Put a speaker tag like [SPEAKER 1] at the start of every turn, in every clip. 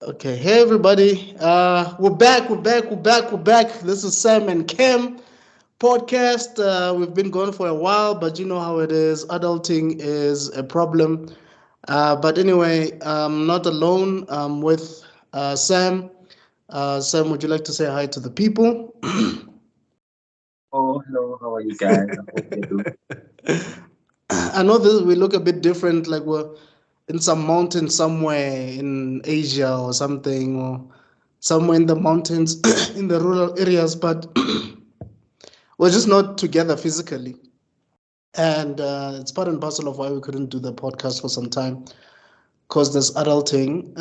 [SPEAKER 1] Okay, hey everybody. We're back. This is Sam and Kim podcast. We've been going for a while, but you know how it is. Adulting is a problem. But anyway, I'm not alone. I'm with Sam. Sam, would you like to say hi to the people?
[SPEAKER 2] Oh, hello, how are you guys? I hope you're doing
[SPEAKER 1] I know this. We look a bit different, like we're in some mountain somewhere in Asia or something, or somewhere in the mountains in the rural areas, but we're just not together physically. And it's part and parcel of why we couldn't do the podcast for some time because there's adulting.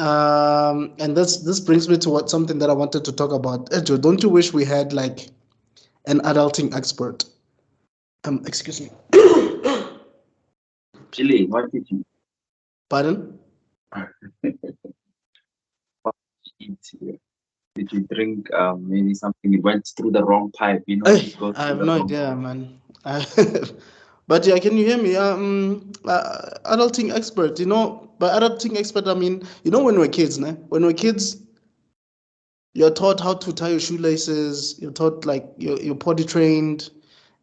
[SPEAKER 1] And this brings me to what something that I wanted to talk about. Ejo, don't you wish we had like an adulting expert? Excuse me.
[SPEAKER 2] Chile. What did you
[SPEAKER 1] Pardon?
[SPEAKER 2] what did you eat? Did you drink maybe something? It went through the wrong pipe,
[SPEAKER 1] I,
[SPEAKER 2] it goes
[SPEAKER 1] I
[SPEAKER 2] through
[SPEAKER 1] have
[SPEAKER 2] the
[SPEAKER 1] no
[SPEAKER 2] wrong
[SPEAKER 1] idea, man. But yeah, can you hear me? Adulting expert. By adulting expert, I mean, when we're kids, né? When we're kids, you're taught how to tie your shoelaces. You're taught like you're potty trained.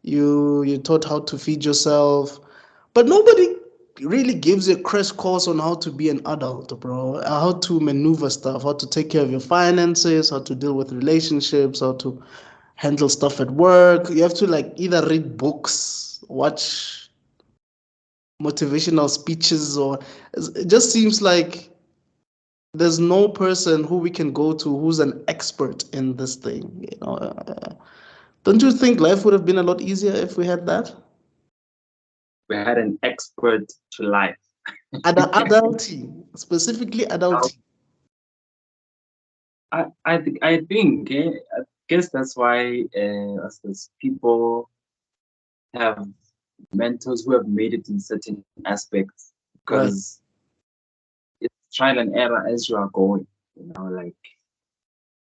[SPEAKER 1] You're taught how to feed yourself, but nobody really gives you a crash course on how to be an adult, bro. How to maneuver stuff, how to take care of your finances, how to deal with relationships, how to handle stuff at work. You have to like either read books, watch motivational speeches, or it just seems like there's no person who we can go to who's an expert in this thing. Don't you think life would have been a lot easier if we had that?
[SPEAKER 2] We had an expert to life.
[SPEAKER 1] Adulting, specifically
[SPEAKER 2] Now,
[SPEAKER 1] adulting.
[SPEAKER 2] I guess that's why us as people have mentors who have made it in certain aspects
[SPEAKER 1] Right.
[SPEAKER 2] because it's trial and error as you are going. Like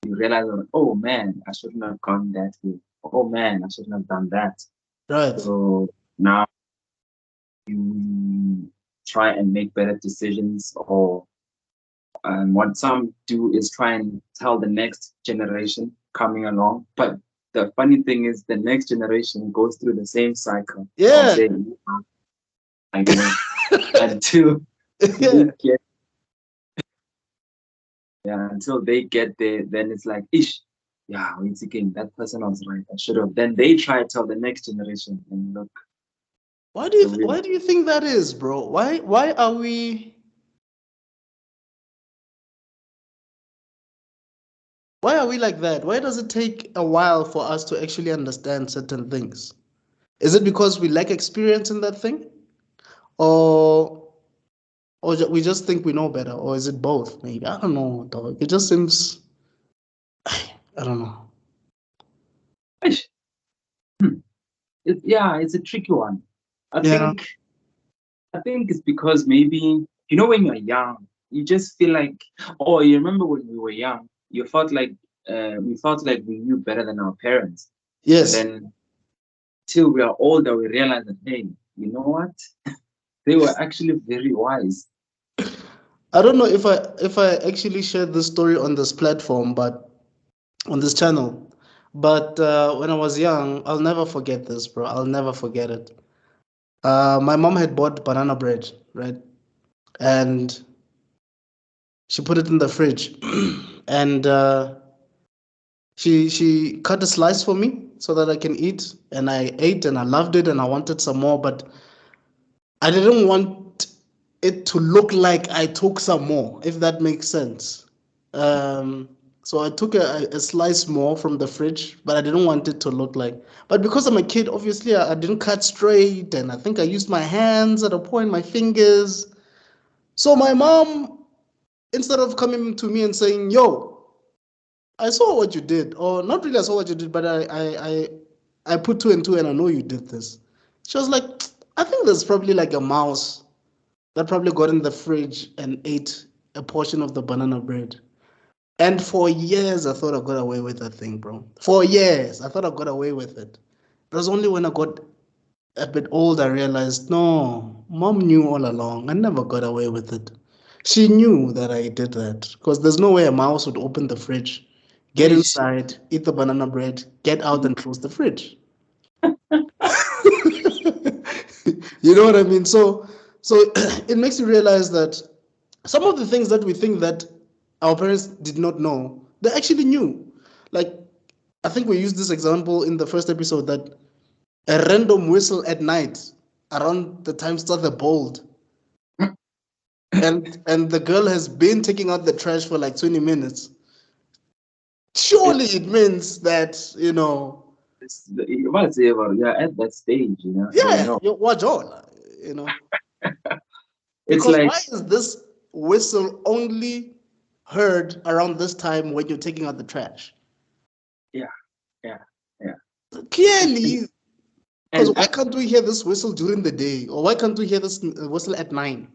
[SPEAKER 2] you realize, oh man, I shouldn't have gone that way. Oh man, I shouldn't have done that.
[SPEAKER 1] Right.
[SPEAKER 2] So now you try and make better decisions, or what some do is try and tell the next generation coming along. But the funny thing is the next generation goes through the same cycle of
[SPEAKER 1] Yeah.
[SPEAKER 2] saying, until they
[SPEAKER 1] Yeah.
[SPEAKER 2] get yeah, until they get there, then it's like ish. Yeah, once again, that person was right. I should have. Then they try to tell the next generation, and look, the real.
[SPEAKER 1] Why do you think that is, bro? Why are we like that? Why does it take a while for us to actually understand certain things? Is it because we lack experience in that thing? Or we just think we know better? Or is it both? Maybe. I don't know, dog. It just seems I don't know.
[SPEAKER 2] Ish. Hmm. Yeah, it's a tricky one. I
[SPEAKER 1] Yeah.
[SPEAKER 2] think I think it's because maybe when you're young, you just feel like, oh, you remember when we were young, you felt like we felt like we knew better than our parents, and
[SPEAKER 1] Yes.
[SPEAKER 2] then till we are older, we realize that hey, you know what? They were actually very wise.
[SPEAKER 1] I don't know if I actually shared this story on this platform, but on this channel. But when I was young, I'll never forget this, bro. I'll never forget it. My mom had bought banana bread, right? And she put it in the fridge, and she cut a slice for me so that I can eat. And I ate, and I loved it, and I wanted some more, but I didn't want it to look like I took some more, if that makes sense. Um, so I took a slice more from the fridge, but I didn't want it to look like. But because I'm a kid, obviously I didn't cut straight, and I think I used my hands at a point, my fingers. So my mom, instead of coming to me and saying, "Yo, I saw what you did," or not really, I saw what you did, but I put two and two, and I know you did this. She was like, "I think there's probably like a mouse that probably got in the fridge and ate a portion of the banana bread." And for years, I thought I got away with that thing, bro. For years, I thought I got away with it. It was only when I got a bit old I realized, no, mom knew all along. I never got away with it. She knew that I did that because there's no way a mouse would open the fridge, get
[SPEAKER 2] Ish.
[SPEAKER 1] inside, eat the banana bread, get out and close the fridge. You know what I mean? So it makes you realize that some of the things that we think that our parents did not know, they actually knew. Like I think we used this example in the first episode that a random whistle at night around the time start the bold and the girl has been taking out the trash for like 20 minutes. Surely it means that,
[SPEAKER 2] Whatever, yeah, at that stage, they
[SPEAKER 1] yeah,
[SPEAKER 2] know.
[SPEAKER 1] you watch on, you know.
[SPEAKER 2] It's
[SPEAKER 1] Because
[SPEAKER 2] like,
[SPEAKER 1] why is this whistle only heard around this time when you're taking out the trash?
[SPEAKER 2] yeah, yeah, yeah. And,
[SPEAKER 1] Clearly, because
[SPEAKER 2] and
[SPEAKER 1] why can't we hear this whistle during the day? Or why can't we hear this whistle at 9?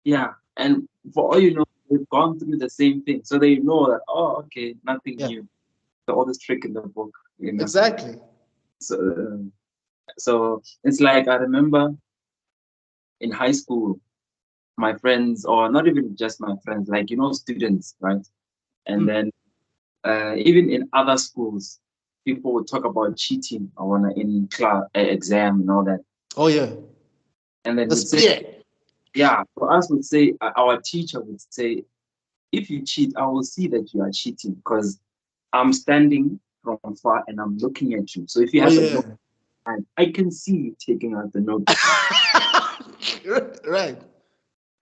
[SPEAKER 2] yeah, and for all you know, they've gone through the same thing, so they know that. Oh, okay, nothing
[SPEAKER 1] Yeah,
[SPEAKER 2] new. The oldest trick in the book.
[SPEAKER 1] exactly.
[SPEAKER 2] So, so it's like I remember in high school, my friends, or not even just my friends, like students, right? And
[SPEAKER 1] Mm.
[SPEAKER 2] then even in other schools, people would talk about cheating or in class exam and all that,
[SPEAKER 1] Oh, yeah.
[SPEAKER 2] and then
[SPEAKER 1] The
[SPEAKER 2] would say,
[SPEAKER 1] spear.
[SPEAKER 2] yeah, for us would say, our teacher would say, if you cheat, I will see that you are cheating because I'm standing from far and I'm looking at you. So if you
[SPEAKER 1] Oh,
[SPEAKER 2] have a
[SPEAKER 1] yeah.
[SPEAKER 2] note, I can see you taking out the notebook.
[SPEAKER 1] Right.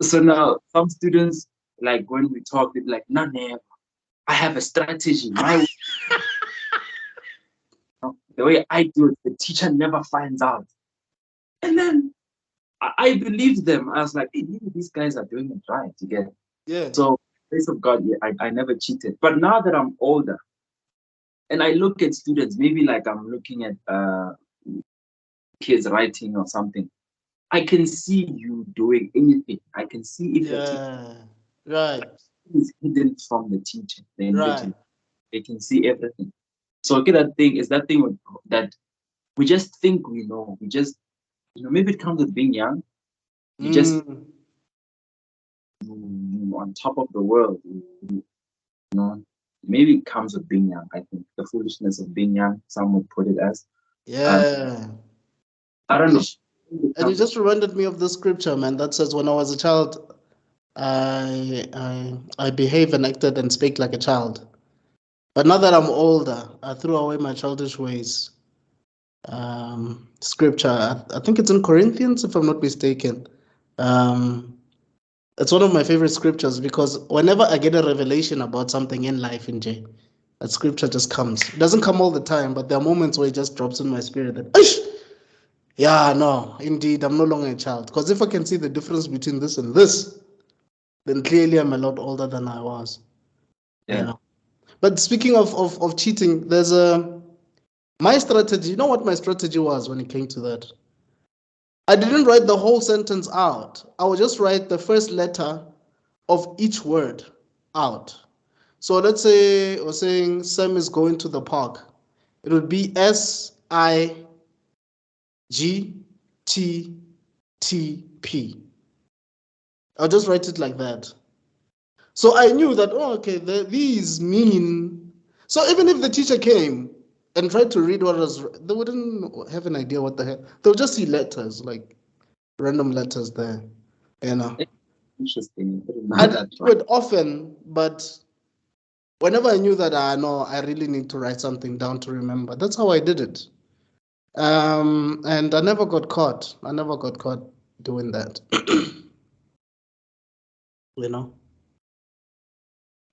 [SPEAKER 2] So now some students, like when we talk, they're like, no, never. I have a strategy. The way I do it, the teacher never finds out. And then I believed them. I was like, hey, maybe these guys are doing it right to get.
[SPEAKER 1] Yeah.
[SPEAKER 2] So, grace of God, yeah, I never cheated. But now that I'm older and I look at students, maybe like I'm looking at kids writing or something, I can see you doing anything. I can see if the teacher
[SPEAKER 1] Yeah. Right.
[SPEAKER 2] is hidden from the teacher, the
[SPEAKER 1] Right.
[SPEAKER 2] invigilation. They can see everything. So okay, that thing that we just think we know. We just maybe it comes with being young. You just
[SPEAKER 1] Mm.
[SPEAKER 2] on top of the world. Maybe it comes with being young. I think the foolishness of being young. Some would put it as. Um,
[SPEAKER 1] Yeah.
[SPEAKER 2] I don't know.
[SPEAKER 1] Ish.
[SPEAKER 2] It
[SPEAKER 1] And you
[SPEAKER 2] comes with,
[SPEAKER 1] just reminded me of this scripture, man, that says, "When I was a child, I behave and acted and spake like a child. But now that I'm older, I threw away my childish ways." Scripture. I think it's in Corinthians, if I'm not mistaken. Um, it's one of my favorite scriptures because whenever I get a revelation about something in life in J, that scripture just comes. It doesn't come all the time, but there are moments where it just drops in my spirit that, "Ish! Yeah, no, indeed, I'm no longer a child." Because if I can see the difference between this and this, then clearly I'm a lot older than I was. You
[SPEAKER 2] yeah.
[SPEAKER 1] know. But speaking of cheating, there's a my strategy. You know what my strategy was when it came to that? I didn't write the whole sentence out. I would just write the first letter of each word out. So let's say we're saying Sam is going to the park. It would be SIGTTP. I'll just write it like that. So I knew that, oh, okay, these mean. So even if the teacher came and tried to read what was, they wouldn't have an idea what the hell. They'll just see letters, like random letters there, you know.
[SPEAKER 2] It's interesting. I didn't
[SPEAKER 1] I
[SPEAKER 2] know
[SPEAKER 1] didn't
[SPEAKER 2] that
[SPEAKER 1] do
[SPEAKER 2] one.
[SPEAKER 1] it often, but whenever I knew that I know I really need to write something down to remember, that's how I did it. And I never got caught. I never got caught doing that, you know.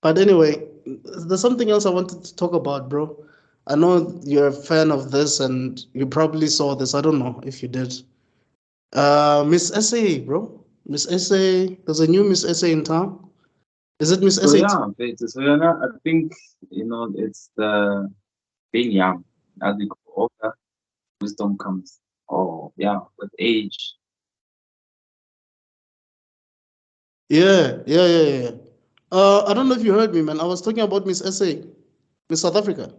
[SPEAKER 1] But anyway, there's something else I wanted to talk about, bro. I know you're a fan of this and you probably saw this. I don't know if you did. Miss SA, bro. Miss SA, there's a new Miss SA in town. Is it Miss
[SPEAKER 2] So
[SPEAKER 1] SA?
[SPEAKER 2] yeah, so yeah, I think it's the being young. As we grow older, wisdom comes. Oh yeah, with age.
[SPEAKER 1] Yeah. I don't know if you heard me, man. I was talking about Miss SA, Miss South Africa.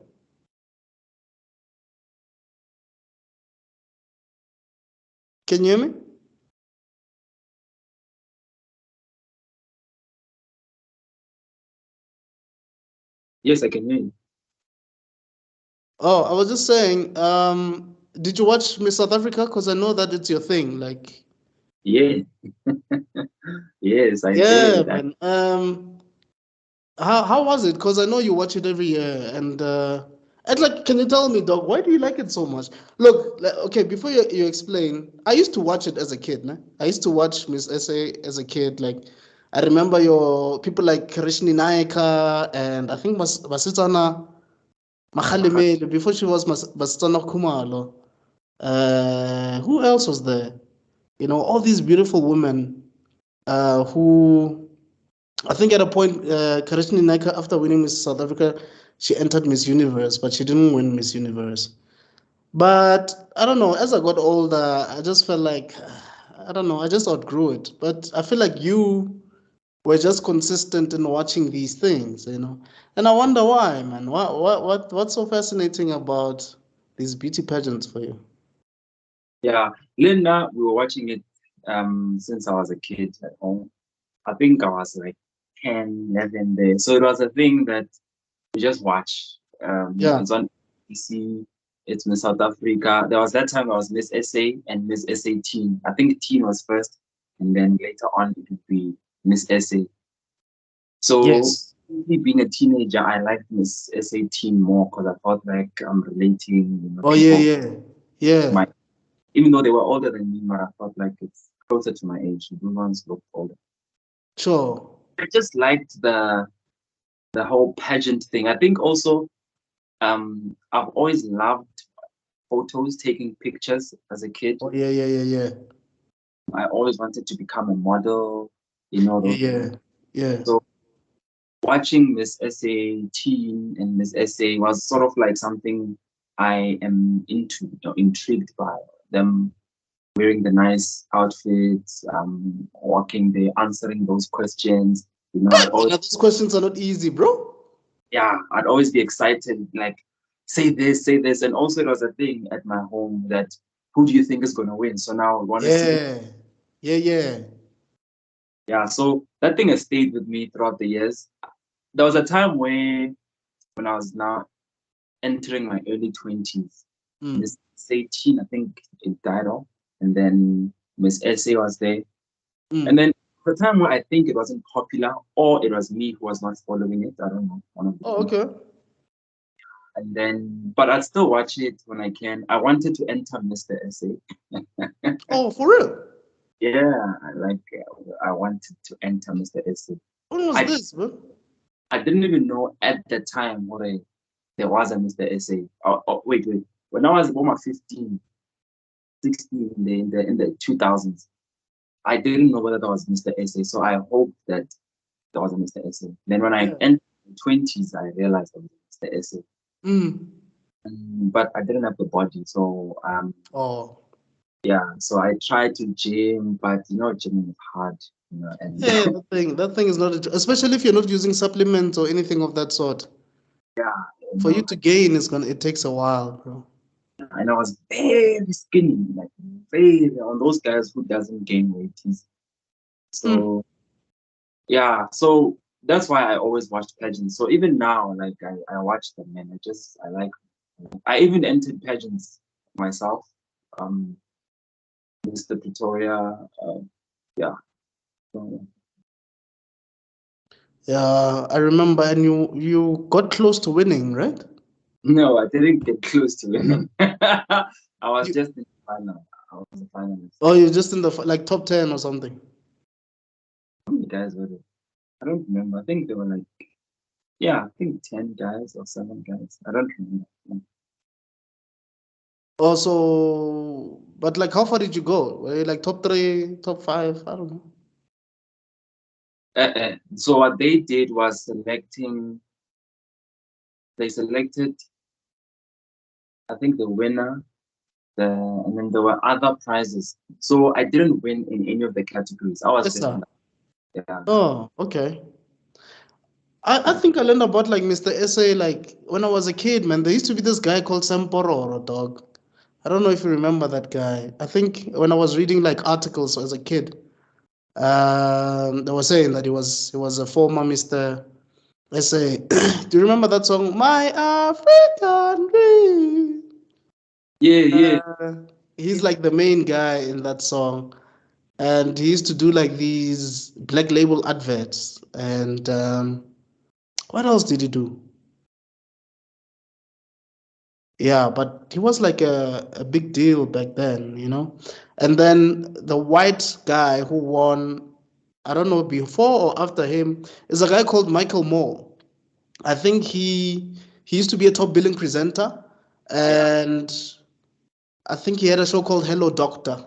[SPEAKER 1] Can you hear me?
[SPEAKER 2] Yes, I can hear you.
[SPEAKER 1] Oh, I was just saying, did you watch Miss South Africa? Because I know that it's your thing. Like,
[SPEAKER 2] Yeah, yes, I
[SPEAKER 1] yeah,
[SPEAKER 2] did.
[SPEAKER 1] man. How was it? Because I know you watch it every year, and like, can you tell me, dog, why do you like it so much? Look, okay, before you explain, I used to watch it as a kid, né? I used to watch Miss SA as a kid. Like, I remember your people like Krishni Naika and I think Basitsana Makhalemele before she was Basitsana Kumalo. Who else was there? You know, all these beautiful women who I think at a point, Karishni Naika, after winning Miss South Africa, she entered Miss Universe, but she didn't win Miss Universe. But I don't know, as I got older, I just felt like, I don't know, I just outgrew it. But I feel like you were just consistent in watching these things, you know. And I wonder why, man. What's so fascinating about these beauty pageants for you?
[SPEAKER 2] Yeah, Linda, we were watching it since I was a kid at home. I think I was like 10, 11 there. So it was a thing that we just watch.
[SPEAKER 1] Yeah.
[SPEAKER 2] It's on PC. It's Miss South Africa. There was that time I was Miss SA and Miss SA Teen. I think Teen was first, and then later on it would be Miss SA. So
[SPEAKER 1] Yes.
[SPEAKER 2] me being a teenager, I liked Miss SA Teen more because I felt like I'm relating,
[SPEAKER 1] Oh yeah,
[SPEAKER 2] people
[SPEAKER 1] yeah, yeah.
[SPEAKER 2] my even though they were older than me, but I felt like it's closer to my age. The ones looked older.
[SPEAKER 1] Sure.
[SPEAKER 2] I just liked the whole pageant thing. I think also I've always loved photos, taking pictures as a kid.
[SPEAKER 1] Oh yeah, yeah, yeah, yeah.
[SPEAKER 2] I always wanted to become a model,
[SPEAKER 1] Yeah,
[SPEAKER 2] those.
[SPEAKER 1] yeah, yeah.
[SPEAKER 2] So watching Miss SA Teen and Miss SA was sort of like something I am into, intrigued by them wearing the nice outfits, walking there, answering those questions. I'd always,
[SPEAKER 1] Now, those questions are not easy, bro.
[SPEAKER 2] yeah, I'd always be excited, like, say this. And also, it was a thing at my home that who do you think is going to win? So now I want to see,
[SPEAKER 1] Yeah, yeah, yeah.
[SPEAKER 2] yeah. So that thing has stayed with me throughout the years. There was a time when I was now entering my early 20s,
[SPEAKER 1] Mm.
[SPEAKER 2] Miss 18, I think it died off. And then Miss SA was there. And
[SPEAKER 1] Mm.
[SPEAKER 2] then the time where I think it wasn't popular, or it was me who was not following it. I don't know, one of the
[SPEAKER 1] Oh,
[SPEAKER 2] two.
[SPEAKER 1] okay.
[SPEAKER 2] And then, but I'd still watch it when I can. I wanted to enter Mr. SA.
[SPEAKER 1] Oh, for real?
[SPEAKER 2] Yeah, I wanted to enter Mr. SA.
[SPEAKER 1] When was
[SPEAKER 2] I
[SPEAKER 1] this, bro?
[SPEAKER 2] I didn't even know at the time there was a Mr. SA. Oh, wait. When I was about 15, 16 in the 2000s, I didn't know whether that was Mr. SA. So I hoped that there was a Mr. SA. Then when I
[SPEAKER 1] Yeah.
[SPEAKER 2] entered the 20s, I realized that was Mr. SA.
[SPEAKER 1] Mm.
[SPEAKER 2] But I didn't have the body. So
[SPEAKER 1] Oh.
[SPEAKER 2] yeah, so I tried to gym, but gymming is hard, and
[SPEAKER 1] Yeah, that thing is not, especially if you're not using supplements or anything of that sort.
[SPEAKER 2] yeah,
[SPEAKER 1] For you to gain it takes a while, bro.
[SPEAKER 2] and I was very skinny, like very on those guys who doesn't gain weight.
[SPEAKER 1] Mm.
[SPEAKER 2] So yeah, so that's why I always watched pageants. So even now, like I watch them and I like. I even entered pageants myself. Um, Mr. Pretoria. Yeah. So,
[SPEAKER 1] Yeah, I remember, and you got close to winning, right?
[SPEAKER 2] no, I didn't get close to winning. I was
[SPEAKER 1] You,
[SPEAKER 2] just in the final. I was a finalist.
[SPEAKER 1] oh, you're just in the like top 10 or something.
[SPEAKER 2] How many guys were there? I don't remember. I think there were like, yeah, I think 10 guys or 7 guys. I don't remember.
[SPEAKER 1] Also, but like, how far did you go? Were you like top three, top five? I don't know.
[SPEAKER 2] So what they did was they selected, I think, the winner, and then there were other prizes. So I didn't win in any of the categories. I was
[SPEAKER 1] Yes,
[SPEAKER 2] just,
[SPEAKER 1] sir.
[SPEAKER 2] yeah.
[SPEAKER 1] Oh, okay. I think I learned about like Mr. SA like when I was a kid, man. There used to be this guy called Sampororo, dog. I don't know if you remember that guy. I think when I was reading like articles as a kid, they were saying that he was a former Mr. I say, do you remember that song, My African Dream?
[SPEAKER 2] Yeah, yeah.
[SPEAKER 1] He's like the main guy in that song. And he used to do like these black label adverts. And what else did he do? Yeah, but he was like a big deal back then, you know? And then the white guy who won, I don't know, before or after him, is a guy called Michael Moore. I think he used to be a top billing presenter, and I think he had a show called Hello Doctor.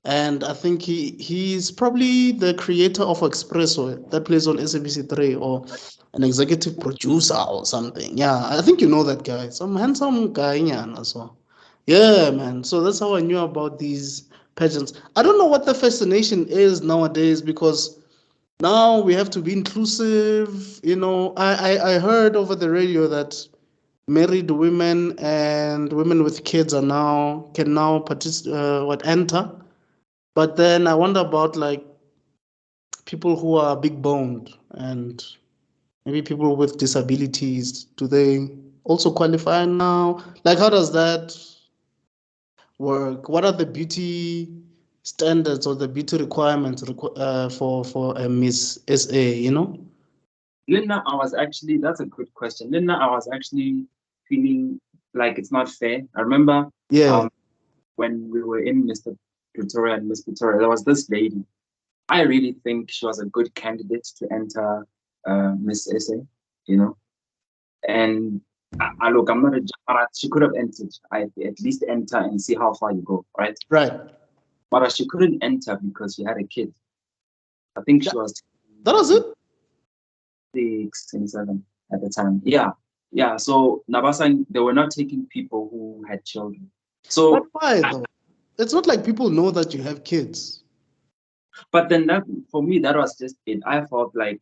[SPEAKER 1] And I think he's probably the creator of Espresso that plays on SABC 3, or an executive producer or something. Yeah, I think you know that guy. Some handsome guy, yeah. So, yeah, man. So that's how I knew about these pageants. I don't know what the fascination is nowadays, because now we have to be inclusive. I heard over the radio that married women and women with kids can now enter. But then I wonder about like people who are big boned and maybe people with disabilities. Do they also qualify now? Like, how does that work? What are the beauty standards or the beauty requirements for a Miss SA?
[SPEAKER 2] Linda, that's a good question. Linda, I was actually feeling like it's not fair. I remember
[SPEAKER 1] Yeah.
[SPEAKER 2] when we were in Mr. Pretoria and Miss Pretoria, there was this lady. I really think she was a good candidate to enter Miss SA, you know. And look, I'm not a judge. She could have entered. I at least enter and see how far you go, right?
[SPEAKER 1] Right.
[SPEAKER 2] But she couldn't enter because she had a kid. I think
[SPEAKER 1] Yeah.
[SPEAKER 2] she was
[SPEAKER 1] That was it.
[SPEAKER 2] 27 at the time. Yeah, yeah. So Nabasan, they were not taking people who had children.
[SPEAKER 1] But
[SPEAKER 2] So,
[SPEAKER 1] why though? It's not like people know that you have kids.
[SPEAKER 2] but then that for me, that was just it. I felt like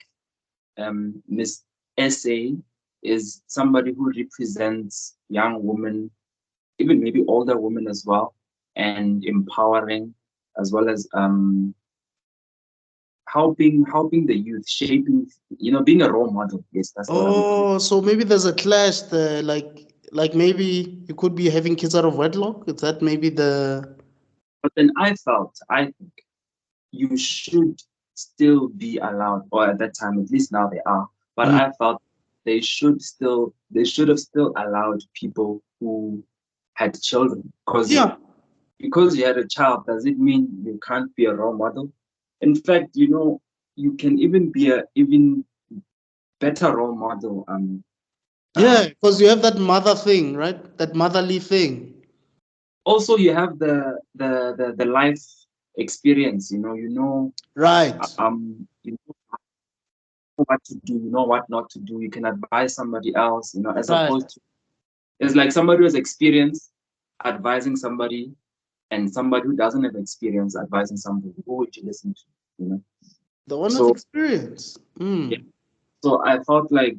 [SPEAKER 2] Miss SA is somebody who represents young women, even maybe older women as well, and empowering, as well as helping the youth, shaping, being a role model. Yes, that's what I would call it.
[SPEAKER 1] Oh, so maybe there's a clash there. Like maybe you could be having kids out of wedlock. Is that maybe the?
[SPEAKER 2] But then I think you should still be allowed, or at that time, at least now they are. But
[SPEAKER 1] Mm.
[SPEAKER 2] I felt they should have still allowed people who had children,
[SPEAKER 1] Yeah.
[SPEAKER 2] because you had a child, does it mean you can't be a role model? In fact, you can even be a even better role model.
[SPEAKER 1] Yeah,
[SPEAKER 2] Um,
[SPEAKER 1] because you have that mother thing, right? That motherly thing.
[SPEAKER 2] Also, you have the life experience.
[SPEAKER 1] Right.
[SPEAKER 2] You know what to do, you know what not to do. You can advise somebody else, as
[SPEAKER 1] Right.
[SPEAKER 2] opposed to it's like somebody who has experience advising somebody, and somebody who doesn't have experience advising somebody. Who would you listen to? You know.
[SPEAKER 1] The one with
[SPEAKER 2] So
[SPEAKER 1] experience.
[SPEAKER 2] yeah,
[SPEAKER 1] Mm.
[SPEAKER 2] so I felt like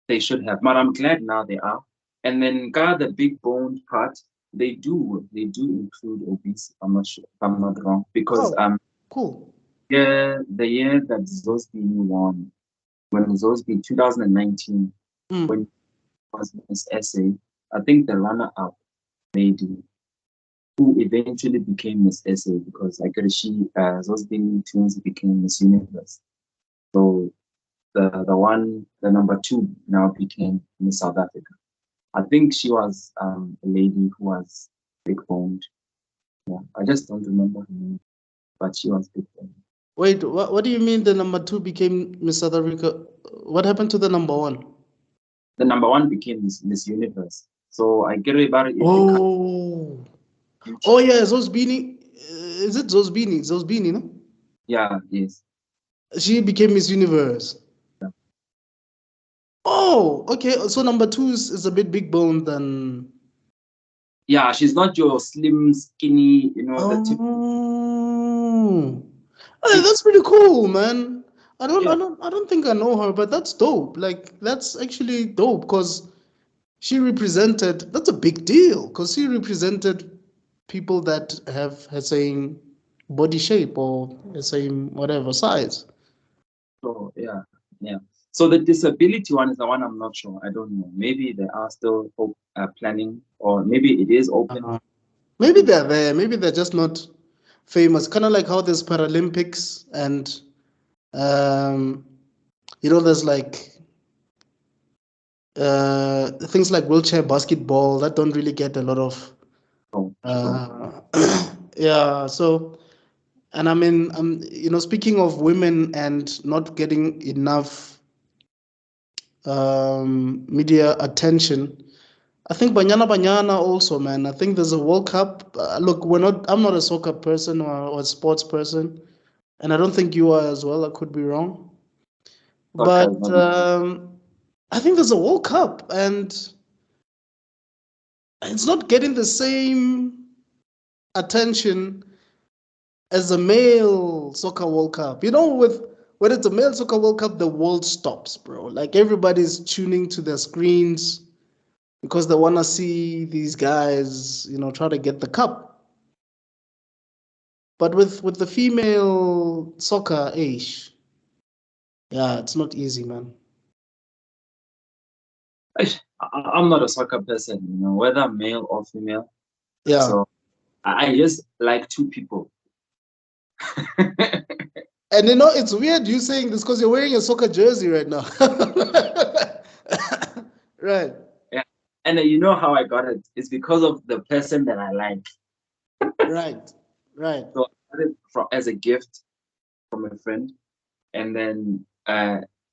[SPEAKER 2] they should have, but I'm glad now they are. And then got the big boned part. They do include obese. I'm not sure if I'm not wrong, because
[SPEAKER 1] Oh, cool.
[SPEAKER 2] yeah, the year that Zosby won, when Zosby 2019, when
[SPEAKER 1] Mm.
[SPEAKER 2] it was Miss Essay, I think the runner-up lady who eventually became Miss Essay, because like Zosby twins became Miss Universe. So the number two now became Miss South Africa. I think she was a lady who was big boned. Yeah, I just don't remember her name, but she was big boned.
[SPEAKER 1] Wait, what do you mean the number two became Miss South Africa? What happened to the number one?
[SPEAKER 2] The number one became Miss Universe. So I get about it.
[SPEAKER 1] Oh. Oh yeah, Zosbini. Is it Zosbini? Zosbini, no?
[SPEAKER 2] Yeah, yes.
[SPEAKER 1] She became Miss Universe. Oh, okay. So number two is a bit big boned than.
[SPEAKER 2] Yeah, she's not your slim, skinny, the tip.
[SPEAKER 1] Oh, hey,
[SPEAKER 2] She's
[SPEAKER 1] that's pretty cool, man.
[SPEAKER 2] yeah.
[SPEAKER 1] I don't think I know her, but that's dope. Like, that's actually dope because she represented. That's a big deal because she represented people that have the same body shape or the same whatever size.
[SPEAKER 2] So yeah, yeah. So the disability one is the one I'm not sure. I don't know. Maybe they are still planning, or maybe it is open.
[SPEAKER 1] Maybe they're there. Maybe they're just not famous. Kind of like how there's Paralympics and um, there's like things like wheelchair basketball that don't really get a lot of
[SPEAKER 2] Oh, sure.
[SPEAKER 1] yeah. So, and I mean, speaking of women and not getting enough media attention, I think Banyana Banyana also, man. I think there's a World Cup. Look, I'm not a soccer person or a sports person, and I don't think you are as well. I could be wrong,
[SPEAKER 2] Soccer is
[SPEAKER 1] but
[SPEAKER 2] not.
[SPEAKER 1] I think there's a World Cup, and it's not getting the same attention as a male soccer World Cup. With when it's a male soccer World Cup, the world stops, bro. Like everybody's tuning to their screens because they want to see these guys, try to get the cup. But with the female soccer age, yeah, it's not easy, man.
[SPEAKER 2] I'm not a soccer person, whether male or female.
[SPEAKER 1] Yeah.
[SPEAKER 2] So I just like two people.
[SPEAKER 1] And it's weird you saying this because you're wearing a soccer jersey right now. Right.
[SPEAKER 2] Yeah. And you know how I got it? It's because of the person that I like.
[SPEAKER 1] Right. Right.
[SPEAKER 2] So I got it as a gift from a friend. And then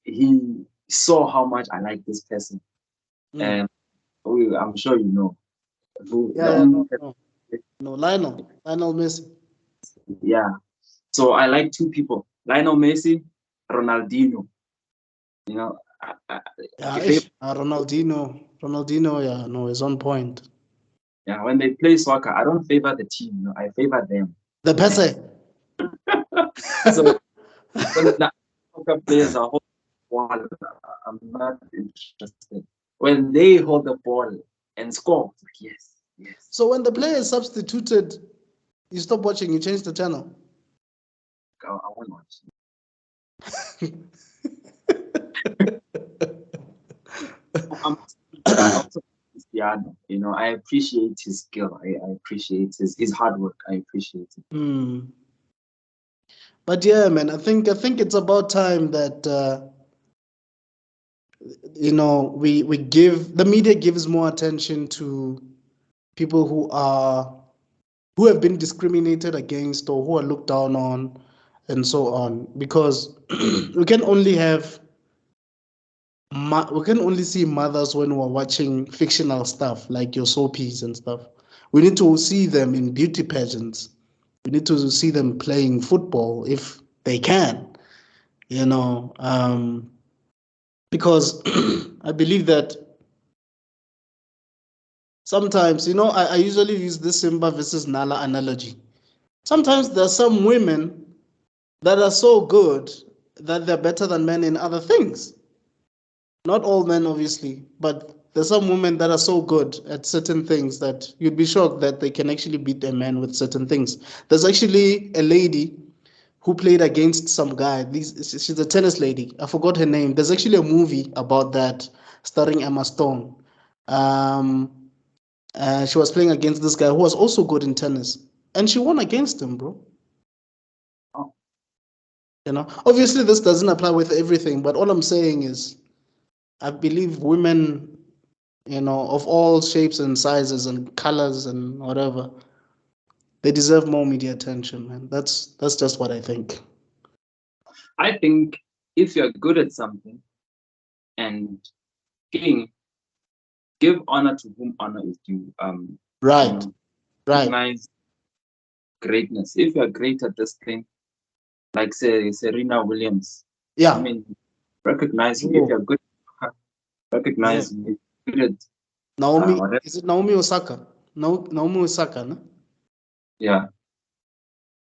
[SPEAKER 2] he saw how much I like this person. And I'm sure you know who the
[SPEAKER 1] Yeah,
[SPEAKER 2] only
[SPEAKER 1] no, Lionel Messi.
[SPEAKER 2] yeah. So I like two people, Lionel Messi, Ronaldinho. You know,
[SPEAKER 1] Yeah,
[SPEAKER 2] they,
[SPEAKER 1] Ronaldinho, yeah, no, is on point.
[SPEAKER 2] yeah, when they play soccer, I don't favor the team, I favor them.
[SPEAKER 1] The Pese.
[SPEAKER 2] So when the soccer players are holding the ball, I'm not interested. When they hold the ball and score, yes, yes.
[SPEAKER 1] So when the player is substituted, you stop watching, you change the channel.
[SPEAKER 2] I won't watch. I'm also Cristiano. I appreciate his skill. I appreciate his hard work. I appreciate it.
[SPEAKER 1] But yeah, man, I think it's about time that we give the media gives more attention to people who have been discriminated against or who are looked down on and so on, because we can only see mothers when we're watching fictional stuff like your soapies and stuff. We need to see them in beauty pageants. We need to see them playing football if they can, because I believe that sometimes, I usually use this Simba versus Nala analogy. Sometimes there are some women that are so good that they're better than men in other things. Not all men, obviously, but there's some women that are so good at certain things that you'd be shocked that they can actually beat a man with certain things. There's actually a lady who played against some guy. She's a tennis lady. I forgot her name. There's actually a movie about that starring Emma Stone. Um, she was playing against this guy who was also good in tennis, and she won against him, bro.
[SPEAKER 2] Oh,
[SPEAKER 1] Obviously this doesn't apply with everything, but all I'm saying is I believe women, of all shapes and sizes and colors and whatever, they deserve more media attention, man. That's just what I think.
[SPEAKER 2] I think if you're good at something and king, give honor to whom honor is due.
[SPEAKER 1] Right, right.
[SPEAKER 2] Recognize greatness. If you're great at this thing, like say Serena Williams, I
[SPEAKER 1] Yeah.
[SPEAKER 2] mean, recognize if
[SPEAKER 1] Oh,
[SPEAKER 2] you're good,
[SPEAKER 1] yeah.
[SPEAKER 2] recognize if you're good at
[SPEAKER 1] Naomi,
[SPEAKER 2] whatever.
[SPEAKER 1] is it Naomi Osaka? No, Naomi Osaka, no?
[SPEAKER 2] Yeah,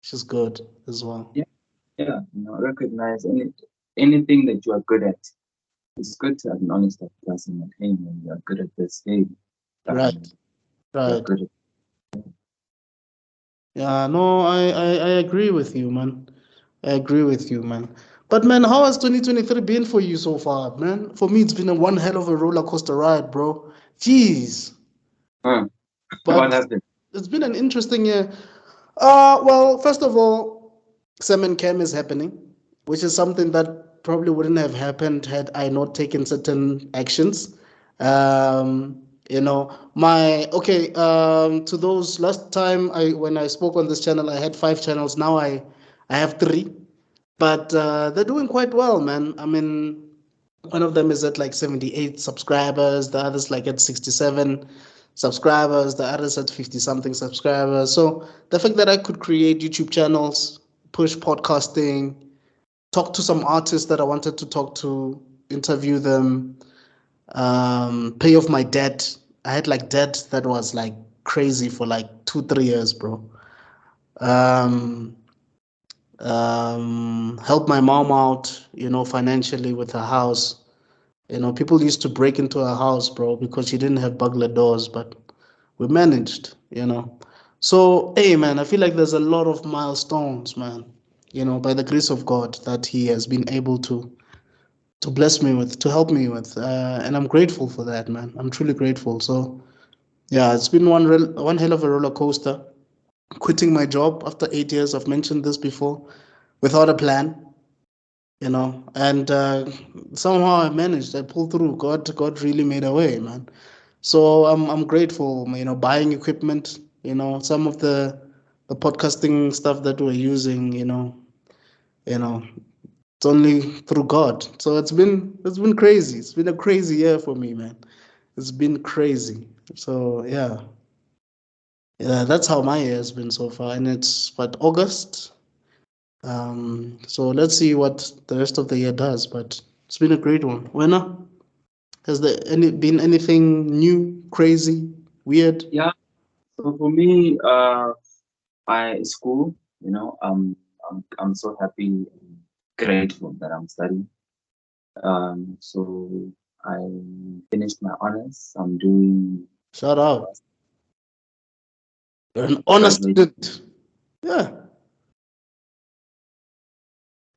[SPEAKER 1] She's good as well.
[SPEAKER 2] yeah, yeah. Recognize anything that you are good at. It's good to acknowledge that person that hey, man, you're good at this. Hey,
[SPEAKER 1] Right,
[SPEAKER 2] you're
[SPEAKER 1] right.
[SPEAKER 2] good at.
[SPEAKER 1] Yeah, no, I agree with you, man. I agree with you, man. But man, how has 2023 been for you so far, man? For me, it's been a one hell of a roller coaster ride, bro. Jeez.
[SPEAKER 2] Huh. What
[SPEAKER 1] But
[SPEAKER 2] happened?
[SPEAKER 1] it's been an interesting year. Well, first of all, samandkem is happening, which is something that probably wouldn't have happened had I not taken certain actions. My okay. To those last time when I spoke on this channel, I had 5 channels. Now I have 3, but they're doing quite well, man. I mean, one of them is at like 78 subscribers, the other's like at 67 subscribers, the other's at 50 something subscribers. So the fact that I could create YouTube channels, push podcasting, talk to some artists that I wanted to talk to, interview them, pay off my debt. I had like debt that was like crazy for like 2 3 years, bro. Um, help my mom out, financially with her house. People used to break into our house, bro, because she didn't have burglar doors, but we managed. So, hey, man, I feel like there's a lot of milestones, man, by the grace of God that He has been able to bless me with, to help me with, and I'm grateful for that, man. I'm truly grateful. So, yeah, it's been one hell of a roller coaster. Quitting my job after 8 years, I've mentioned this before, without a plan, and somehow I managed. I pulled through. God really made a way, man. So I'm grateful. Buying equipment. Some of the podcasting stuff that we're using. It's only through God. So it's been crazy. It's been a crazy year for me, man. It's been crazy. So yeah, that's how my year has been so far, and it's what, August. So let's see what the rest of the year does. But it's been a great one. Winner, has there been anything new, crazy, weird?
[SPEAKER 2] Yeah. So for me, I school, I'm so happy and grateful that I'm studying. So I finished my honors. I'm doing
[SPEAKER 1] Shout out. You're an honest
[SPEAKER 2] graduate.
[SPEAKER 1] student. Yeah.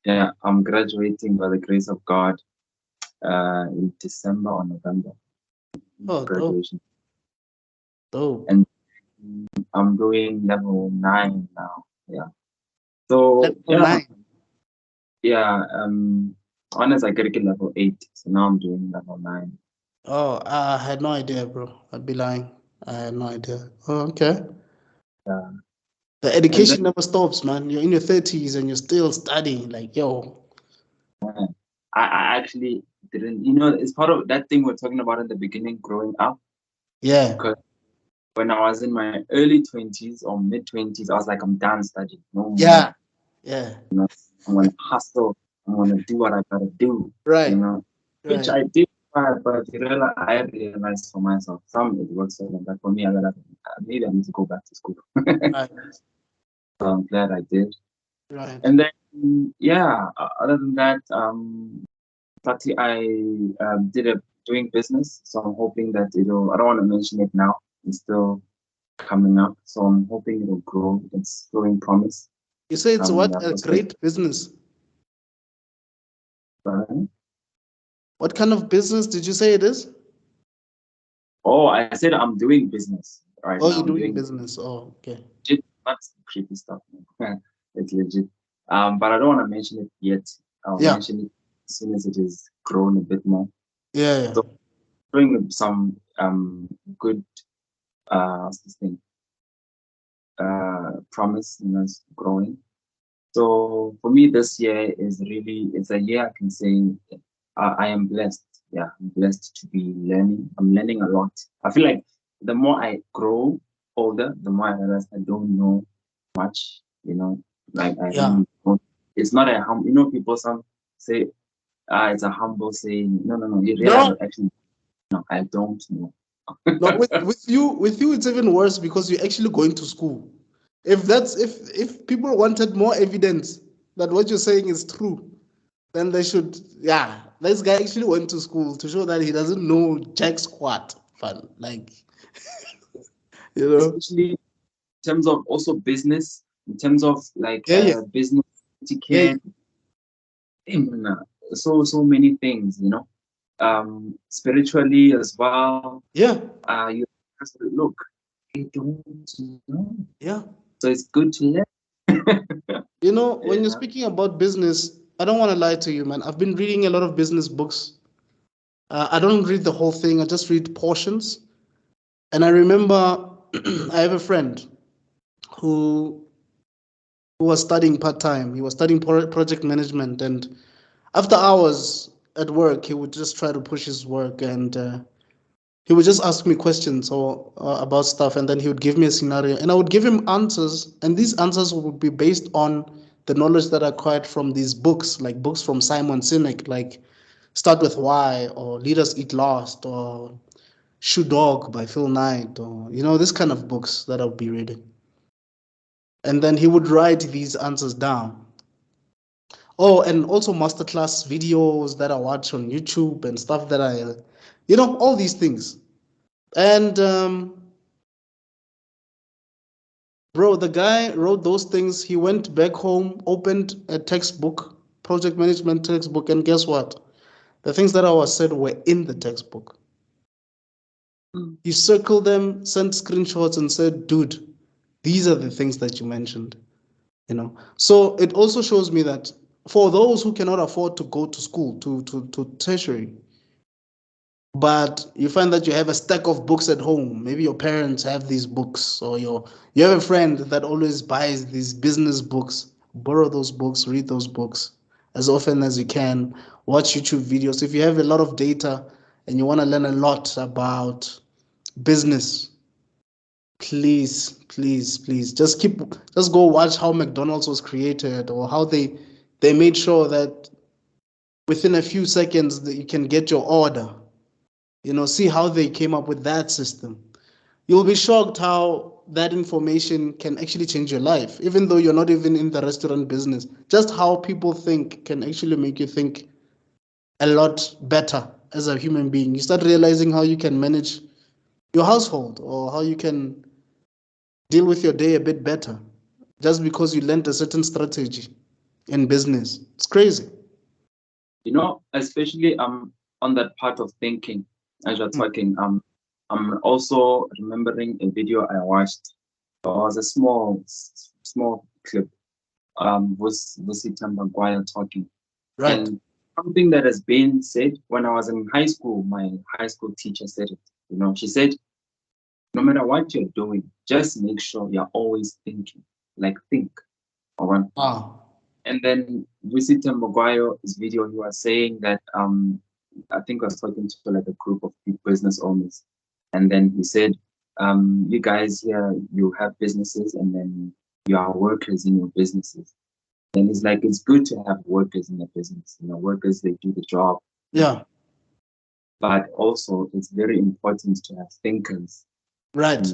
[SPEAKER 2] Yeah, I'm graduating by the grace of God in December or November.
[SPEAKER 1] Oh, dope,
[SPEAKER 2] Graduation,
[SPEAKER 1] dope.
[SPEAKER 2] and I'm doing level 9 now. Yeah. So
[SPEAKER 1] Level
[SPEAKER 2] yeah,
[SPEAKER 1] 9.
[SPEAKER 2] yeah. Honors I get level 8, so now I'm doing level 9.
[SPEAKER 1] Oh, I had no idea, bro. I'd be lying. I had no idea. Oh, okay.
[SPEAKER 2] Yeah,
[SPEAKER 1] The
[SPEAKER 2] and then
[SPEAKER 1] education never stops, man. You're in your 30s and you're still studying. Like, yo.
[SPEAKER 2] I actually didn't. It's part of that thing we're talking about in the beginning, growing up.
[SPEAKER 1] Yeah.
[SPEAKER 2] Because when I was in my early 20s or mid 20s, I was like, I'm done studying, no more.
[SPEAKER 1] Yeah. Yeah.
[SPEAKER 2] I'm gonna hustle. I'm gonna do what I gotta do. You
[SPEAKER 1] Right.
[SPEAKER 2] know, which
[SPEAKER 1] Right.
[SPEAKER 2] I did. But I realized for myself, some it works for them, but for me, I realized maybe I need to go back to school.
[SPEAKER 1] Right.
[SPEAKER 2] So I'm glad I did.
[SPEAKER 1] Right.
[SPEAKER 2] And then, yeah, other than that, Tati, I did a doing business, so I'm hoping that it'll. I don't want to mention it now. It's still coming up, so I'm hoping it'll grow. It's showing promise.
[SPEAKER 1] You say it's what?
[SPEAKER 2] That
[SPEAKER 1] A
[SPEAKER 2] was good.
[SPEAKER 1] great business.
[SPEAKER 2] Right?
[SPEAKER 1] What kind of business did you say it is?
[SPEAKER 2] Oh, I said I'm doing business right
[SPEAKER 1] Oh,
[SPEAKER 2] now.
[SPEAKER 1] you're
[SPEAKER 2] I'm
[SPEAKER 1] doing
[SPEAKER 2] doing
[SPEAKER 1] business. Oh, okay.
[SPEAKER 2] legit, not creepy stuff. It's legit. But I don't want to mention it yet. I'll
[SPEAKER 1] Yeah.
[SPEAKER 2] mention it as soon as it is grown a bit more.
[SPEAKER 1] Yeah. Yeah.
[SPEAKER 2] So doing some good what's this thing? Promise, it's growing. So for me, this year is really, it's a year I can say I am blessed. Yeah, I'm blessed to be learning. I'm learning a lot. I feel like the more I grow older, the more I realize I don't know much, like I
[SPEAKER 1] Yeah.
[SPEAKER 2] really don't. It's not a people some say, it's a humble saying. No, no, no. You realize
[SPEAKER 1] No,
[SPEAKER 2] that actually, no, I don't know.
[SPEAKER 1] no. With you, it's even worse because you're actually going to school. If people wanted more evidence that what you're saying is true, then they should. Yeah, this guy actually went to school to show that he doesn't know jack squat. Fun, like you know.
[SPEAKER 2] Especially in terms of also business, in terms of like
[SPEAKER 1] Yeah, yeah,
[SPEAKER 2] business
[SPEAKER 1] yeah,
[SPEAKER 2] etiquette, so many things, spiritually as well.
[SPEAKER 1] Yeah,
[SPEAKER 2] You have to look, they don't know.
[SPEAKER 1] yeah.
[SPEAKER 2] So it's good to learn.
[SPEAKER 1] You know, when you're
[SPEAKER 2] Yeah.
[SPEAKER 1] speaking about business, I don't want to lie to you, man. I've been reading a lot of business books. I don't read the whole thing, I just read portions. And I remember I have a friend who who was studying part time. He was studying project management, and after hours at work, he would just try to push his work, and he would just ask me questions or about stuff, and then he would give me a scenario, and I would give him answers, and these answers would be based on the knowledge that I acquired from these books, like books from Simon Sinek, like Start with Why or Leaders Eat Last or Shoe Dog by Phil Knight, or this kind of books that I'll be reading. And then he would write these answers down. Oh, and also masterclass videos that I watch on YouTube and stuff that all these things. And bro, the guy wrote those things. He went back home, opened a textbook, project management textbook, and guess what? The things that I was said were in the textbook. He circled them, sent screenshots, and said, "Dude, these are the things that you mentioned." So it also shows me that for those who cannot afford to go to school to tertiary, but you find that you have a stack of books at home, maybe your parents have these books, or you have a friend that always buys these business books. Borrow those books, read those books as often as you can, watch YouTube videos. If you have a lot of data and you want to learn a lot about business, please, please, please, just go watch how McDonald's was created, or how they made sure that within a few seconds that you can get your order. See how they came up with that system. You'll be shocked how that information can actually change your life, even though you're not even in the restaurant business. Just how people think can actually make you think a lot better as a human being. You start realizing how you can manage your household, or how you can deal with your day a bit better, just because you learned a certain strategy in business. It's crazy.
[SPEAKER 2] Especially on that part of thinking, as you're
[SPEAKER 1] Mm.
[SPEAKER 2] talking, I'm also remembering a video I watched. It was a small clip, with Vusi Maguire talking.
[SPEAKER 1] Right.
[SPEAKER 2] And something that has been said when I was in high school, my high school teacher said it. She said, no matter what you're doing, just make sure you're always thinking. Like, think. All right.
[SPEAKER 1] Wow.
[SPEAKER 2] And then Vusi Maguire's video, he was saying that I think I was talking to like a group of business owners. And then he said, you guys here, you have businesses, and then you are workers in your businesses. And it's like, it's good to have workers in a business. Workers, they do the job.
[SPEAKER 1] Yeah.
[SPEAKER 2] But also, it's very important to have thinkers.
[SPEAKER 1] Right.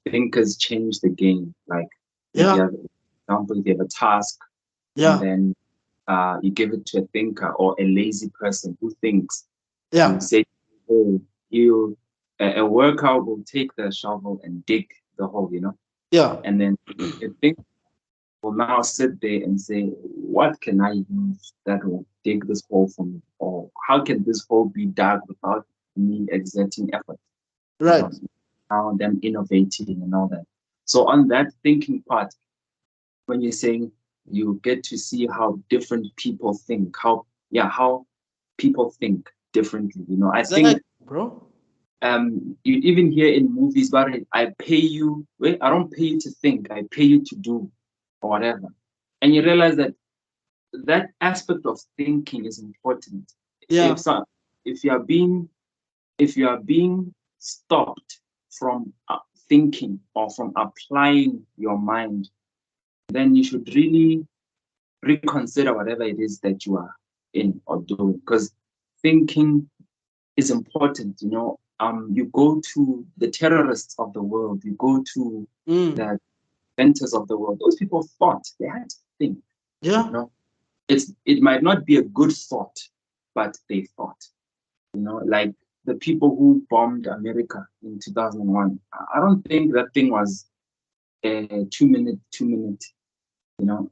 [SPEAKER 2] Thinkers change the game. Like, if
[SPEAKER 1] Yeah.
[SPEAKER 2] you have, example, if you have a task, and
[SPEAKER 1] Yeah.
[SPEAKER 2] then you give it to a thinker or a lazy person who thinks. You
[SPEAKER 1] Yeah.
[SPEAKER 2] say, oh, a worker will take the shovel and dig the hole,
[SPEAKER 1] Yeah.
[SPEAKER 2] and then a thinker will now sit there and say, what can I use that will dig this hole for me? Or how can this hole be dug without me exerting effort?
[SPEAKER 1] Right.
[SPEAKER 2] Now them innovating and all that. So on that thinking part, when you're saying you get to see how different people think, how people think differently. I
[SPEAKER 1] Exactly,
[SPEAKER 2] think
[SPEAKER 1] bro.
[SPEAKER 2] you even hear in movies about it, I pay you, wait, I don't pay you to think, I pay you to do or whatever. And you realize that that aspect of thinking is important.
[SPEAKER 1] Yeah.
[SPEAKER 2] If so, if you are being if you are being stopped from thinking or from applying your mind, then you should really reconsider whatever it is that you are in or doing, because thinking is important. You go to the terrorists of the world, you go to
[SPEAKER 1] Mm.
[SPEAKER 2] the inventors of the world. Those people thought, they had to think.
[SPEAKER 1] Yeah.
[SPEAKER 2] You know, it might not be a good thought, but they thought. Like the people who bombed America in 2001. I don't think that thing was a 2 minute. You know,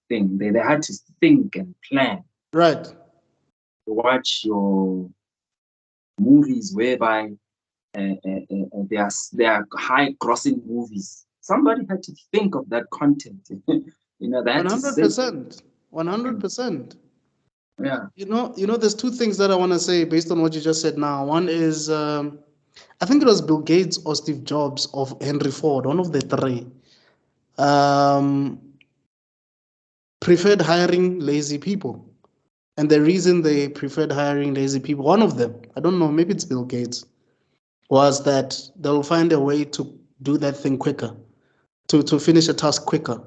[SPEAKER 2] thing. They had to think and plan.
[SPEAKER 1] Right.
[SPEAKER 2] Watch your movies whereby they are high grossing movies. Somebody had to think of that content. They had to say,
[SPEAKER 1] 100%. 100%.
[SPEAKER 2] yeah,
[SPEAKER 1] There's two things that I want to say based on what you just said now. One is, I think it was Bill Gates or Steve Jobs or Henry Ford, one of the three, um, preferred hiring lazy people. And the reason they preferred hiring lazy people, one of them, I don't know, maybe it's Bill Gates, was that they'll find a way to do that thing quicker, to finish a task quicker.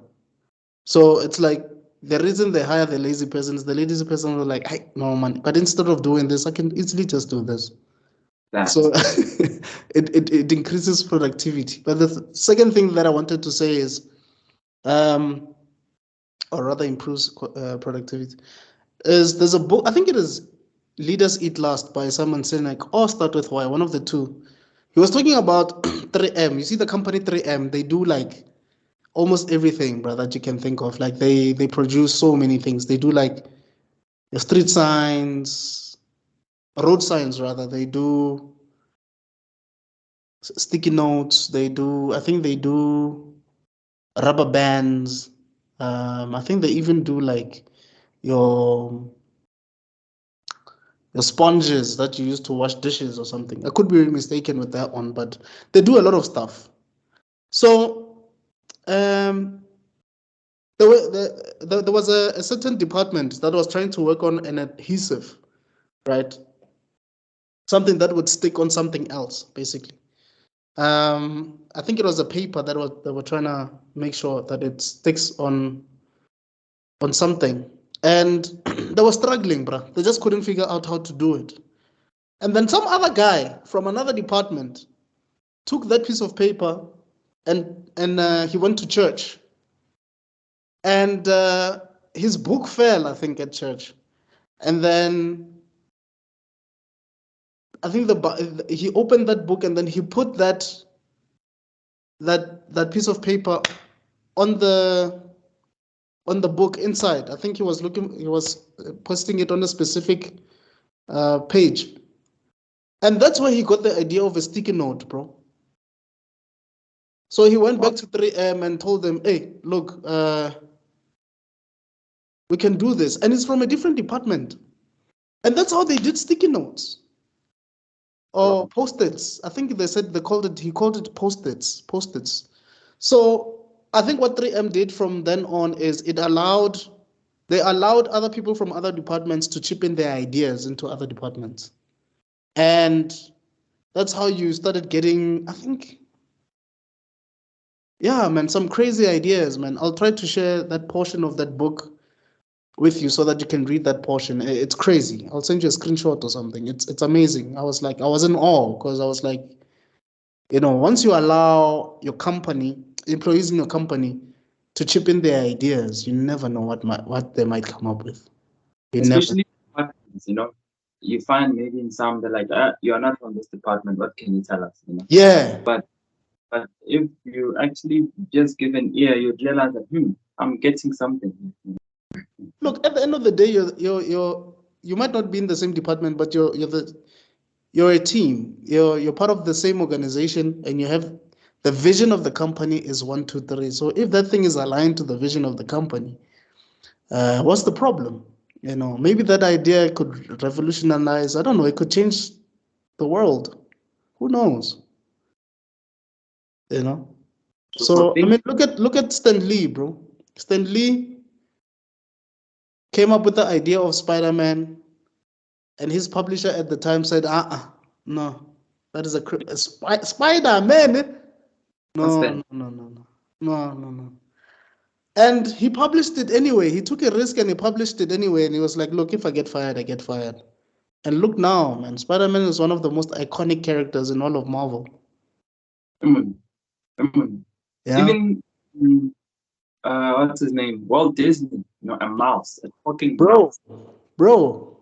[SPEAKER 1] So it's like the reason they hire the lazy person is the lazy person will like, hey, no man, but instead of doing this, I can easily just do this.
[SPEAKER 2] that.
[SPEAKER 1] So it increases productivity. But the second thing that I wanted to say is, um, or rather improves productivity, is there's a book, I think it is Leaders Eat Last by Simon Sinek, or Start With Why, one of the two. He was talking about 3M. You see the company 3M, they do like almost everything, bro, that you can think of. Like they produce so many things. They do like street signs, road signs rather. They do sticky notes. They do, I think they do rubber bands. I think they even do like your your sponges that you use to wash dishes or something. I could be mistaken with that one, but they do a lot of stuff. So um, there was a certain department that was trying to work on an adhesive, right? Something that would stick on something else, basically. I think it was a paper that was they were trying to make sure that it sticks on something, and they were struggling, bruh. They just couldn't figure out how to do it. And then some other guy from another department took that piece of paper and he went to church, and his book fell, I think, at church, and then I think he opened that book and then he put that piece of paper on the book inside. I think he was posting it on a specific page, and that's where he got the idea of a sticky note, bro. So he went back to 3M and told them, "Hey, look, we can do this," and it's from a different department, and that's how they did sticky notes or post-its. I think they said he called it post-its. So I think what 3M did from then on is they allowed other people from other departments to chip in their ideas into other departments. And that's how you started getting, I think, yeah, man, some crazy ideas, man. I'll try to share that portion of that book with you so that you can read that portion. It's crazy. I'll send you a screenshot or something. It's amazing. I was in awe because I was like, once you allow your company, employees in your company to chip in their ideas, you never know what they might come up with. You never.
[SPEAKER 2] Especially departments, you find maybe in some they're like, you are not from this department. What can you tell us?
[SPEAKER 1] Yeah.
[SPEAKER 2] But if you actually just give an ear, you realize that I'm getting something.
[SPEAKER 1] Look, at the end of the day, you might not be in the same department, but you're a team. You're part of the same organization, and you have the vision of the company is 1, 2, 3. So if that thing is aligned to the vision of the company, what's the problem? Maybe that idea could revolutionize. I don't know. It could change the world. Who knows? You know.
[SPEAKER 2] So
[SPEAKER 1] So I mean, look at Stan Lee, bro. Stan Lee came up with the idea of Spider-Man, and his publisher at the time said, no, that is a Spider-Man.
[SPEAKER 2] what's
[SPEAKER 1] No,
[SPEAKER 2] that?
[SPEAKER 1] no, no, no, no, no, no, no. And he published it anyway. He took a risk and he published it anyway. And he was like, look, if I get fired, I get fired. And look now, man, Spider-Man is one of the most iconic characters in all of Marvel.
[SPEAKER 2] Mm, mm.
[SPEAKER 1] Yeah.
[SPEAKER 2] Even what's his name? Walt Disney. A mouse, a talking
[SPEAKER 1] Bro,
[SPEAKER 2] mouse.
[SPEAKER 1] bro,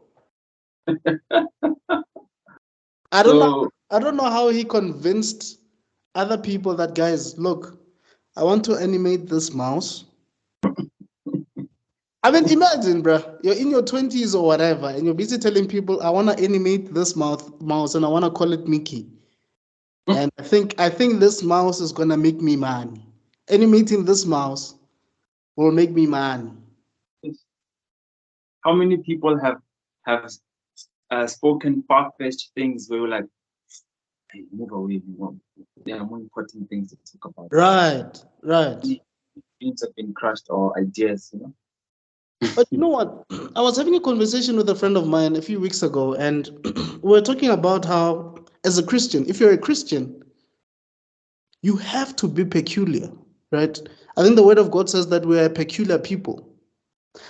[SPEAKER 1] I don't know.
[SPEAKER 2] So
[SPEAKER 1] I don't know how he convinced other people that, guys, look, I want to animate this mouse. I mean, imagine, bruh, you're in your 20s or whatever, and you're busy telling people, I want to animate this mouse and I want to call it Mickey. And I think this mouse is gonna make me money. Animating this mouse will make me money.
[SPEAKER 2] How many people have spoken far-fetched things where we're like, hey, never will be one. There are more important things to talk about.
[SPEAKER 1] Right, right.
[SPEAKER 2] Dreams have been crushed or ideas, you know.
[SPEAKER 1] But you know what? I was having a conversation with a friend of mine a few weeks ago, and we were talking about how, as a Christian, if you're a Christian, you have to be peculiar, right? I think the Word of God says that we are a peculiar people.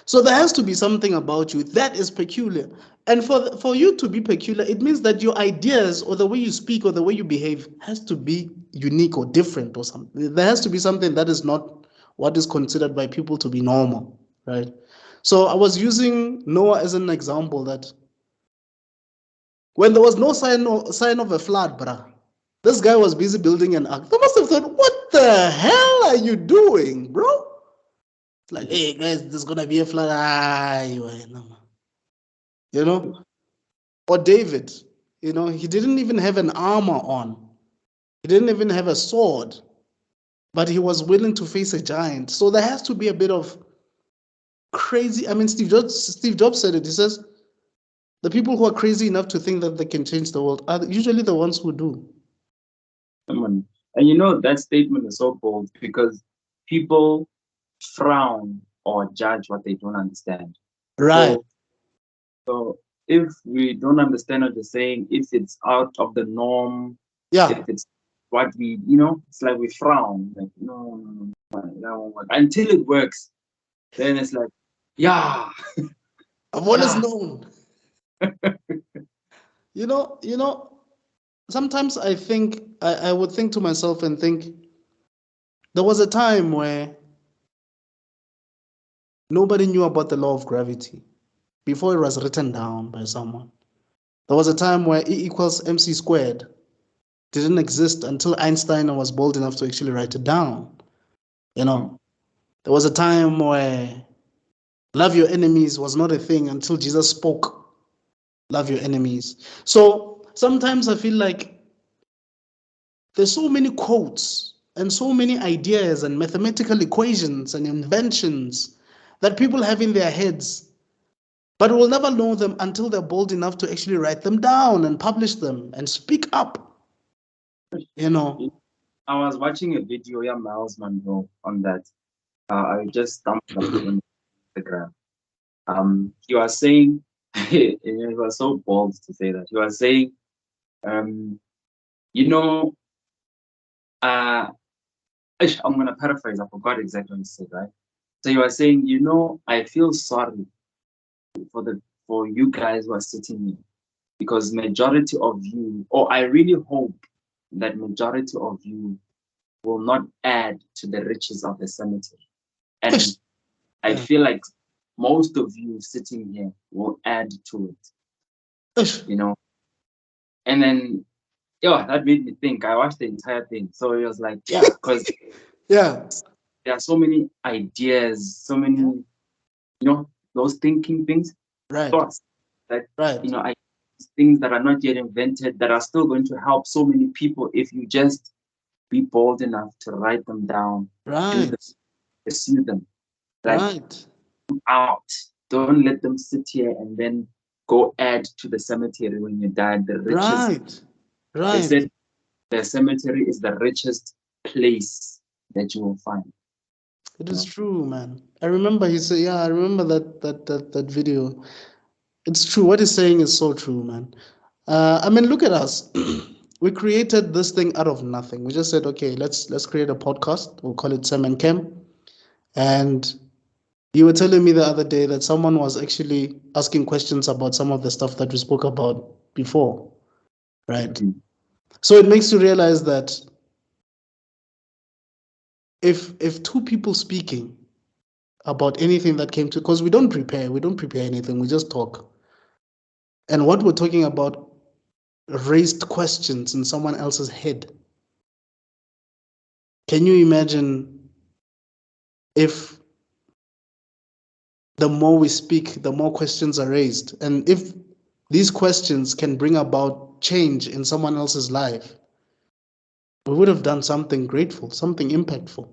[SPEAKER 1] So there has to be something about you that is peculiar. And for you to be peculiar, it means that your ideas or the way you speak or the way you behave has to be unique or different or something. There has to be something that is not what is considered by people to be normal, right? So I was using Noah as an example that when there was no sign of a flood, bruh, this guy was busy building an ark. They must have thought, what the hell are you doing, bro? It's like, hey guys, there's gonna be a flood. You know? Or David, he didn't even have an armor on. He didn't even have a sword, but he was willing to face a giant. So there has to be a bit of crazy. I mean, Steve Jobs said it. He says, the people who are crazy enough to think that they can change the world are usually the ones who do.
[SPEAKER 2] Someone, and you know that statement is so bold because people frown or judge what they don't understand.
[SPEAKER 1] Right.
[SPEAKER 2] So, so if we don't understand what they're saying, if it's out of the norm, if
[SPEAKER 1] Yeah.
[SPEAKER 2] it's what we, you know, it's like we frown, like no, no, no, no, that won't work. Until it works, then it's like, yeah,
[SPEAKER 1] I've always
[SPEAKER 2] yeah.
[SPEAKER 1] known. Sometimes I would think to myself and think there was a time where nobody knew about the law of gravity before it was written down by someone. There was a time where E equals mc squared didn't exist until Einstein was bold enough to actually write it down. You know, there was a time where love your enemies was not a thing until Jesus spoke, love your enemies. So sometimes I feel like there's so many quotes and so many ideas and mathematical equations and inventions that people have in their heads, but we'll never know them until they're bold enough to actually write them down and publish them and speak up, you know.
[SPEAKER 2] I was watching a video, yeah, Miles Monroe on that. I just stumbled upon it on Instagram. He was saying, he was so bold to say that. He was saying, um, you know, uh, I'm gonna paraphrase. I forgot exactly what he said, right? So he was saying, you know, I feel sorry for you guys who are sitting here because majority of you, or I really hope that majority of you will not add to the riches of the cemetery. And I
[SPEAKER 1] Yeah.
[SPEAKER 2] feel like most of you sitting here will add to it, you know. And then, yeah, that made me think. I watched the entire thing, so it was like, yeah, because
[SPEAKER 1] Yeah.
[SPEAKER 2] there are so many ideas, so many,
[SPEAKER 1] Yeah.
[SPEAKER 2] those thinking things,
[SPEAKER 1] Right.
[SPEAKER 2] thoughts that
[SPEAKER 1] Right.
[SPEAKER 2] things that are not yet invented that are still going to help so many people if you just be bold enough to write them down, do them,
[SPEAKER 1] Right.
[SPEAKER 2] pursue them, like
[SPEAKER 1] Right.
[SPEAKER 2] out. Don't let them sit here and then go add to the cemetery when you die. The richest,
[SPEAKER 1] Right.
[SPEAKER 2] they
[SPEAKER 1] Right.
[SPEAKER 2] said, the cemetery is the richest place that you will find.
[SPEAKER 1] It
[SPEAKER 2] You
[SPEAKER 1] is
[SPEAKER 2] know?
[SPEAKER 1] true, man. I remember he said, yeah, I remember that video. It's true. What he's saying is so true, man. I mean, look at us. We created this thing out of nothing. We just said, okay, let's create a podcast. We'll call it samandkem. And you were telling me the other day that someone was actually asking questions about some of the stuff that we spoke about before, right?
[SPEAKER 2] Mhm.
[SPEAKER 1] So it makes you realize that if two people speaking about anything that came to, because we don't prepare anything, we just talk. And what we're talking about raised questions in someone else's head. Can you imagine if the more we speak, the more questions are raised. And if these questions can bring about change in someone else's life, we would have done something grateful, something impactful.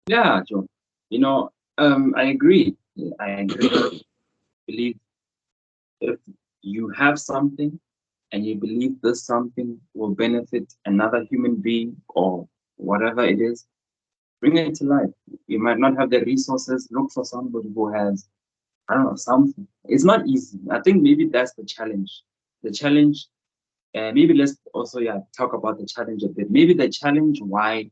[SPEAKER 2] Yeah, Joe. You know, I agree. I agree. Believe if you have something and you believe this something will benefit another human being or whatever it is, bring it to life. You might not have the resources, look for somebody who has, I don't know, something. It's not easy. I think maybe that's the challenge. The challenge, maybe let's also, yeah, talk about the challenge a bit. Maybe the challenge why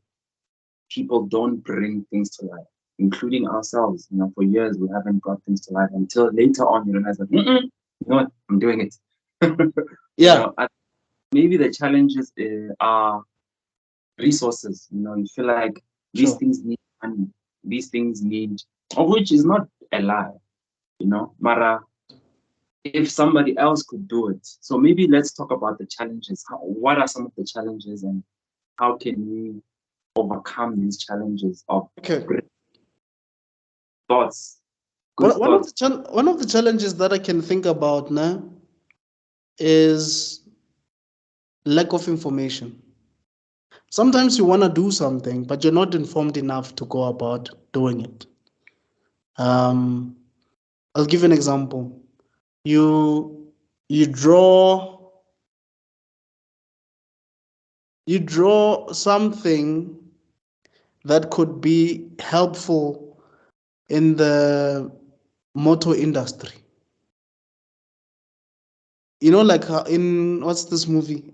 [SPEAKER 2] people don't bring things to life, including ourselves. You know, for years we haven't brought things to life until later on you realize that, you know what, I'm doing it. You
[SPEAKER 1] Yeah,
[SPEAKER 2] know, maybe the challenges are resources. You know, you feel like these
[SPEAKER 1] sure.
[SPEAKER 2] things need money, these things need, of which is not a lie. You know, Mara, if somebody else could do it. So maybe let's talk about the challenges. What are some of the challenges and how can we overcome these challenges of
[SPEAKER 1] Okay.
[SPEAKER 2] great thoughts, good thoughts?
[SPEAKER 1] One of the challenges that I can think about now is lack of information. Sometimes you want to do something, but you're not informed enough to go about doing it. Um, I'll give you an example. You you draw you draw something that could be helpful in the motor industry. You know, like in what's this movie?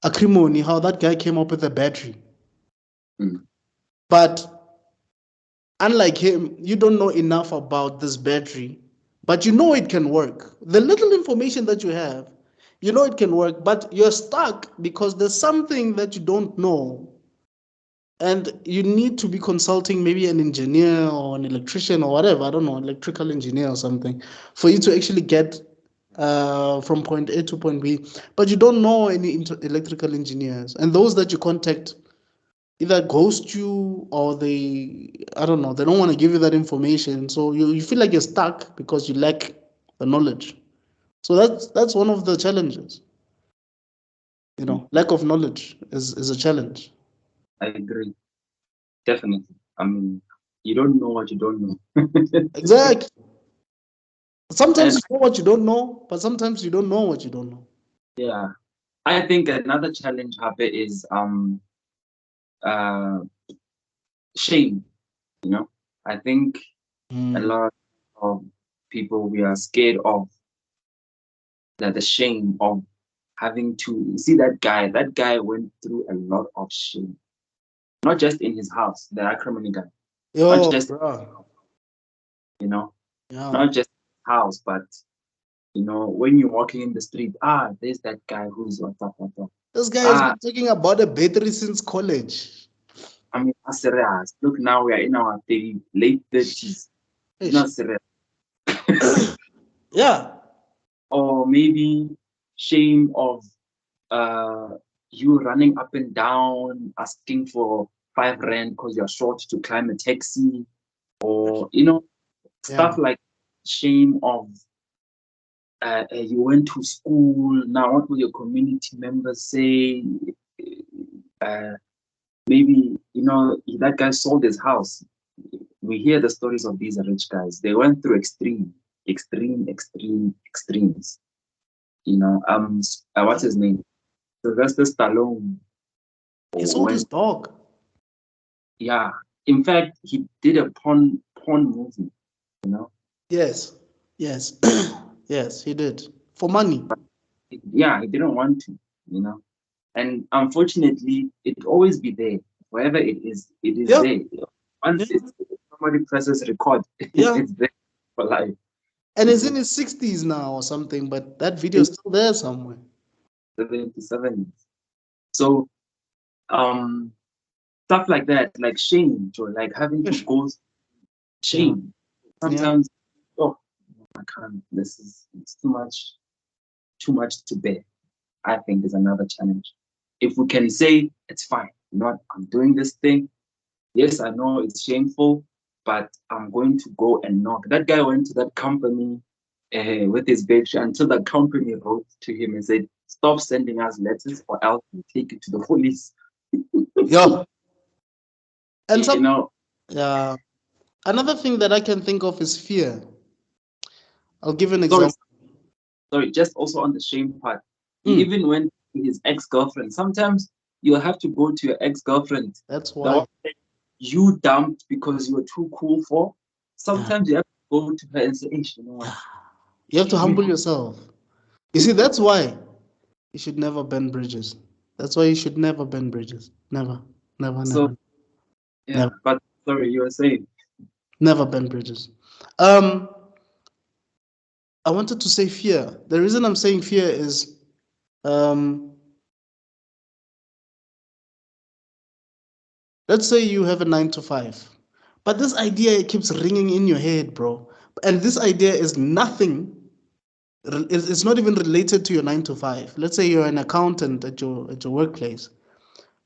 [SPEAKER 1] Acrimony, how that guy came up with a battery.
[SPEAKER 2] Mm.
[SPEAKER 1] But unlike him, you don't know enough about this battery, but you know it can work. The little information that you have, you know it can work, but you're stuck because there's something that you don't know. And you need to be consulting maybe an engineer or an electrician or whatever, I don't know, electrical engineer or something, for you to actually get from point A to point B. But you don't know any electrical engineers. And those that you contact either ghost you or they, I don't know, they don't want to give you that information. So you feel like you're stuck because you lack the knowledge. So that's one of the challenges. You know, lack of knowledge is a challenge.
[SPEAKER 2] I agree, definitely. I mean, you don't know what you don't know.
[SPEAKER 1] Exactly. Sometimes
[SPEAKER 2] And
[SPEAKER 1] you know what you don't know, but sometimes you don't know what you don't know.
[SPEAKER 2] yeah, I think another challenge, Habe, is uh shame, you know. I think a
[SPEAKER 1] Mm.
[SPEAKER 2] lot of people we are scared of the shame of having to you see that guy went through a lot of shame, not just in his house, the acrimony guy, not
[SPEAKER 1] Yo,
[SPEAKER 2] just,
[SPEAKER 1] bro.
[SPEAKER 2] you know,
[SPEAKER 1] Yeah.
[SPEAKER 2] not just house, but you know, when you're walking in the street, there's that guy who's what.
[SPEAKER 1] This guy has
[SPEAKER 2] Ah,
[SPEAKER 1] been talking about a battery since college.
[SPEAKER 2] I mean, not serious. Look, now we are in our late 30s. It's
[SPEAKER 1] Ish.
[SPEAKER 2] not serious.
[SPEAKER 1] Yeah.
[SPEAKER 2] Or maybe shame of uh, you running up and down, asking for 5 rand because you're short to climb a taxi, or, you know,
[SPEAKER 1] Yeah.
[SPEAKER 2] stuff like shame of you went to school. Now, what will your community members say? Uh, Maybe, you know, that guy sold his house. We hear the stories of these rich guys. They went through extremes. You know, what's
[SPEAKER 1] Yeah.
[SPEAKER 2] his name? Sylvester Stallone
[SPEAKER 1] He sold his
[SPEAKER 2] went,
[SPEAKER 1] dog.
[SPEAKER 2] yeah. In fact, he did a porn movie, you know.
[SPEAKER 1] Yes. Yes. Yes, he did. For money.
[SPEAKER 2] Yeah, he didn't want to, you know. And unfortunately, it always be there. Wherever it is
[SPEAKER 1] Yeah.
[SPEAKER 2] there.
[SPEAKER 1] Yeah.
[SPEAKER 2] Once somebody presses record,
[SPEAKER 1] Yeah.
[SPEAKER 2] it's there for life.
[SPEAKER 1] And
[SPEAKER 2] You
[SPEAKER 1] he's
[SPEAKER 2] know,
[SPEAKER 1] in his 60s now or something, but that video is still there somewhere.
[SPEAKER 2] 77. So um stuff like that, like shame, or like having to
[SPEAKER 1] Ish.
[SPEAKER 2] go
[SPEAKER 1] Yeah.
[SPEAKER 2] shame.
[SPEAKER 1] Yeah.
[SPEAKER 2] Sometimes, oh, I can't. This is it's too much to bear. I think is another challenge. If we can say it's fine, you know what, I'm doing this thing, yes, I know it's shameful, but I'm going to go and knock. That guy went to that company with his battery until the company wrote to him and said, "Stop sending us letters, or else we take it to the police."
[SPEAKER 1] Yeah. And
[SPEAKER 2] You
[SPEAKER 1] some,
[SPEAKER 2] know,
[SPEAKER 1] yeah. Another thing that I can think of is fear. I'll give an
[SPEAKER 2] sorry,
[SPEAKER 1] example.
[SPEAKER 2] sorry, just also on the shame part. He
[SPEAKER 1] Mm,
[SPEAKER 2] even went to his ex-girlfriend. Sometimes you'll have to go to your ex-girlfriend,
[SPEAKER 1] that's
[SPEAKER 2] the one
[SPEAKER 1] why.
[SPEAKER 2] that you dumped because you were too cool for.
[SPEAKER 1] Yeah.
[SPEAKER 2] Sometimes you have to go to her and say, "Hey, you know what?
[SPEAKER 1] Yeah. You have to
[SPEAKER 2] We
[SPEAKER 1] humble yourself. You see, that's why you should never burn bridges. That's why you should never burn bridges. Never, never,
[SPEAKER 2] so
[SPEAKER 1] never,
[SPEAKER 2] yeah."
[SPEAKER 1] never,
[SPEAKER 2] But sorry, you were saying.
[SPEAKER 1] never burn bridges. Um, I wanted to say fear. The reason I'm saying fear is, um, let's say you have a 9 to 5, but this idea keeps ringing in your head, bro. And this idea is nothing. It's not even related to your 9 to 5. Let's say you're an accountant at your workplace,